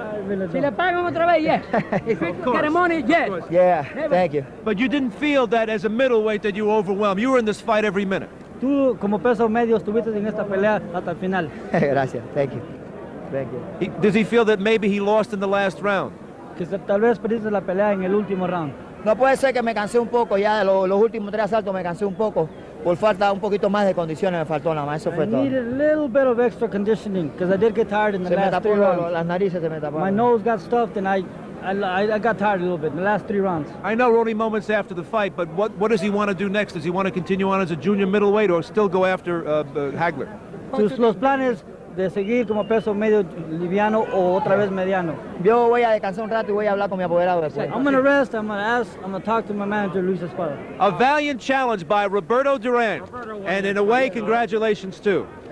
Si le pagan otra vez, yes. Get the money, yes. Yeah, thank you. But you didn't feel that as a middleweight that you were overwhelmed. You were in this fight every minute. Tú, como peso medio, estuviste en esta pelea hasta el final. Gracias, thank you. Thank you. Does he feel that maybe he lost in the last round? Que tal vez perdiste la pelea en el último round. No puede ser que me cansé un poco, ya de los últimos 3 asaltos me cansé un poco. Por falta un poquito más de condiciones me faltó nada más, eso fue todo. I needed a little bit of extra conditioning because I did get tired in the last 3 rounds. Las narices se me taparon. My nose got stuffed and I got tired a little bit in the last 3 rounds. I know we're only moments after the fight, but what does he want to do next? Does he want to continue on as a junior middleweight or still go after Hagler? Los planes de seguir como peso medio liviano o otra vez mediano. Yo voy a descansar un rato y voy a hablar con mi apoderado después. I'm going to rest, I'm going to talk to my manager, Luis Espada. A valiant challenge by Roberto Durán, and in a way, congratulations too.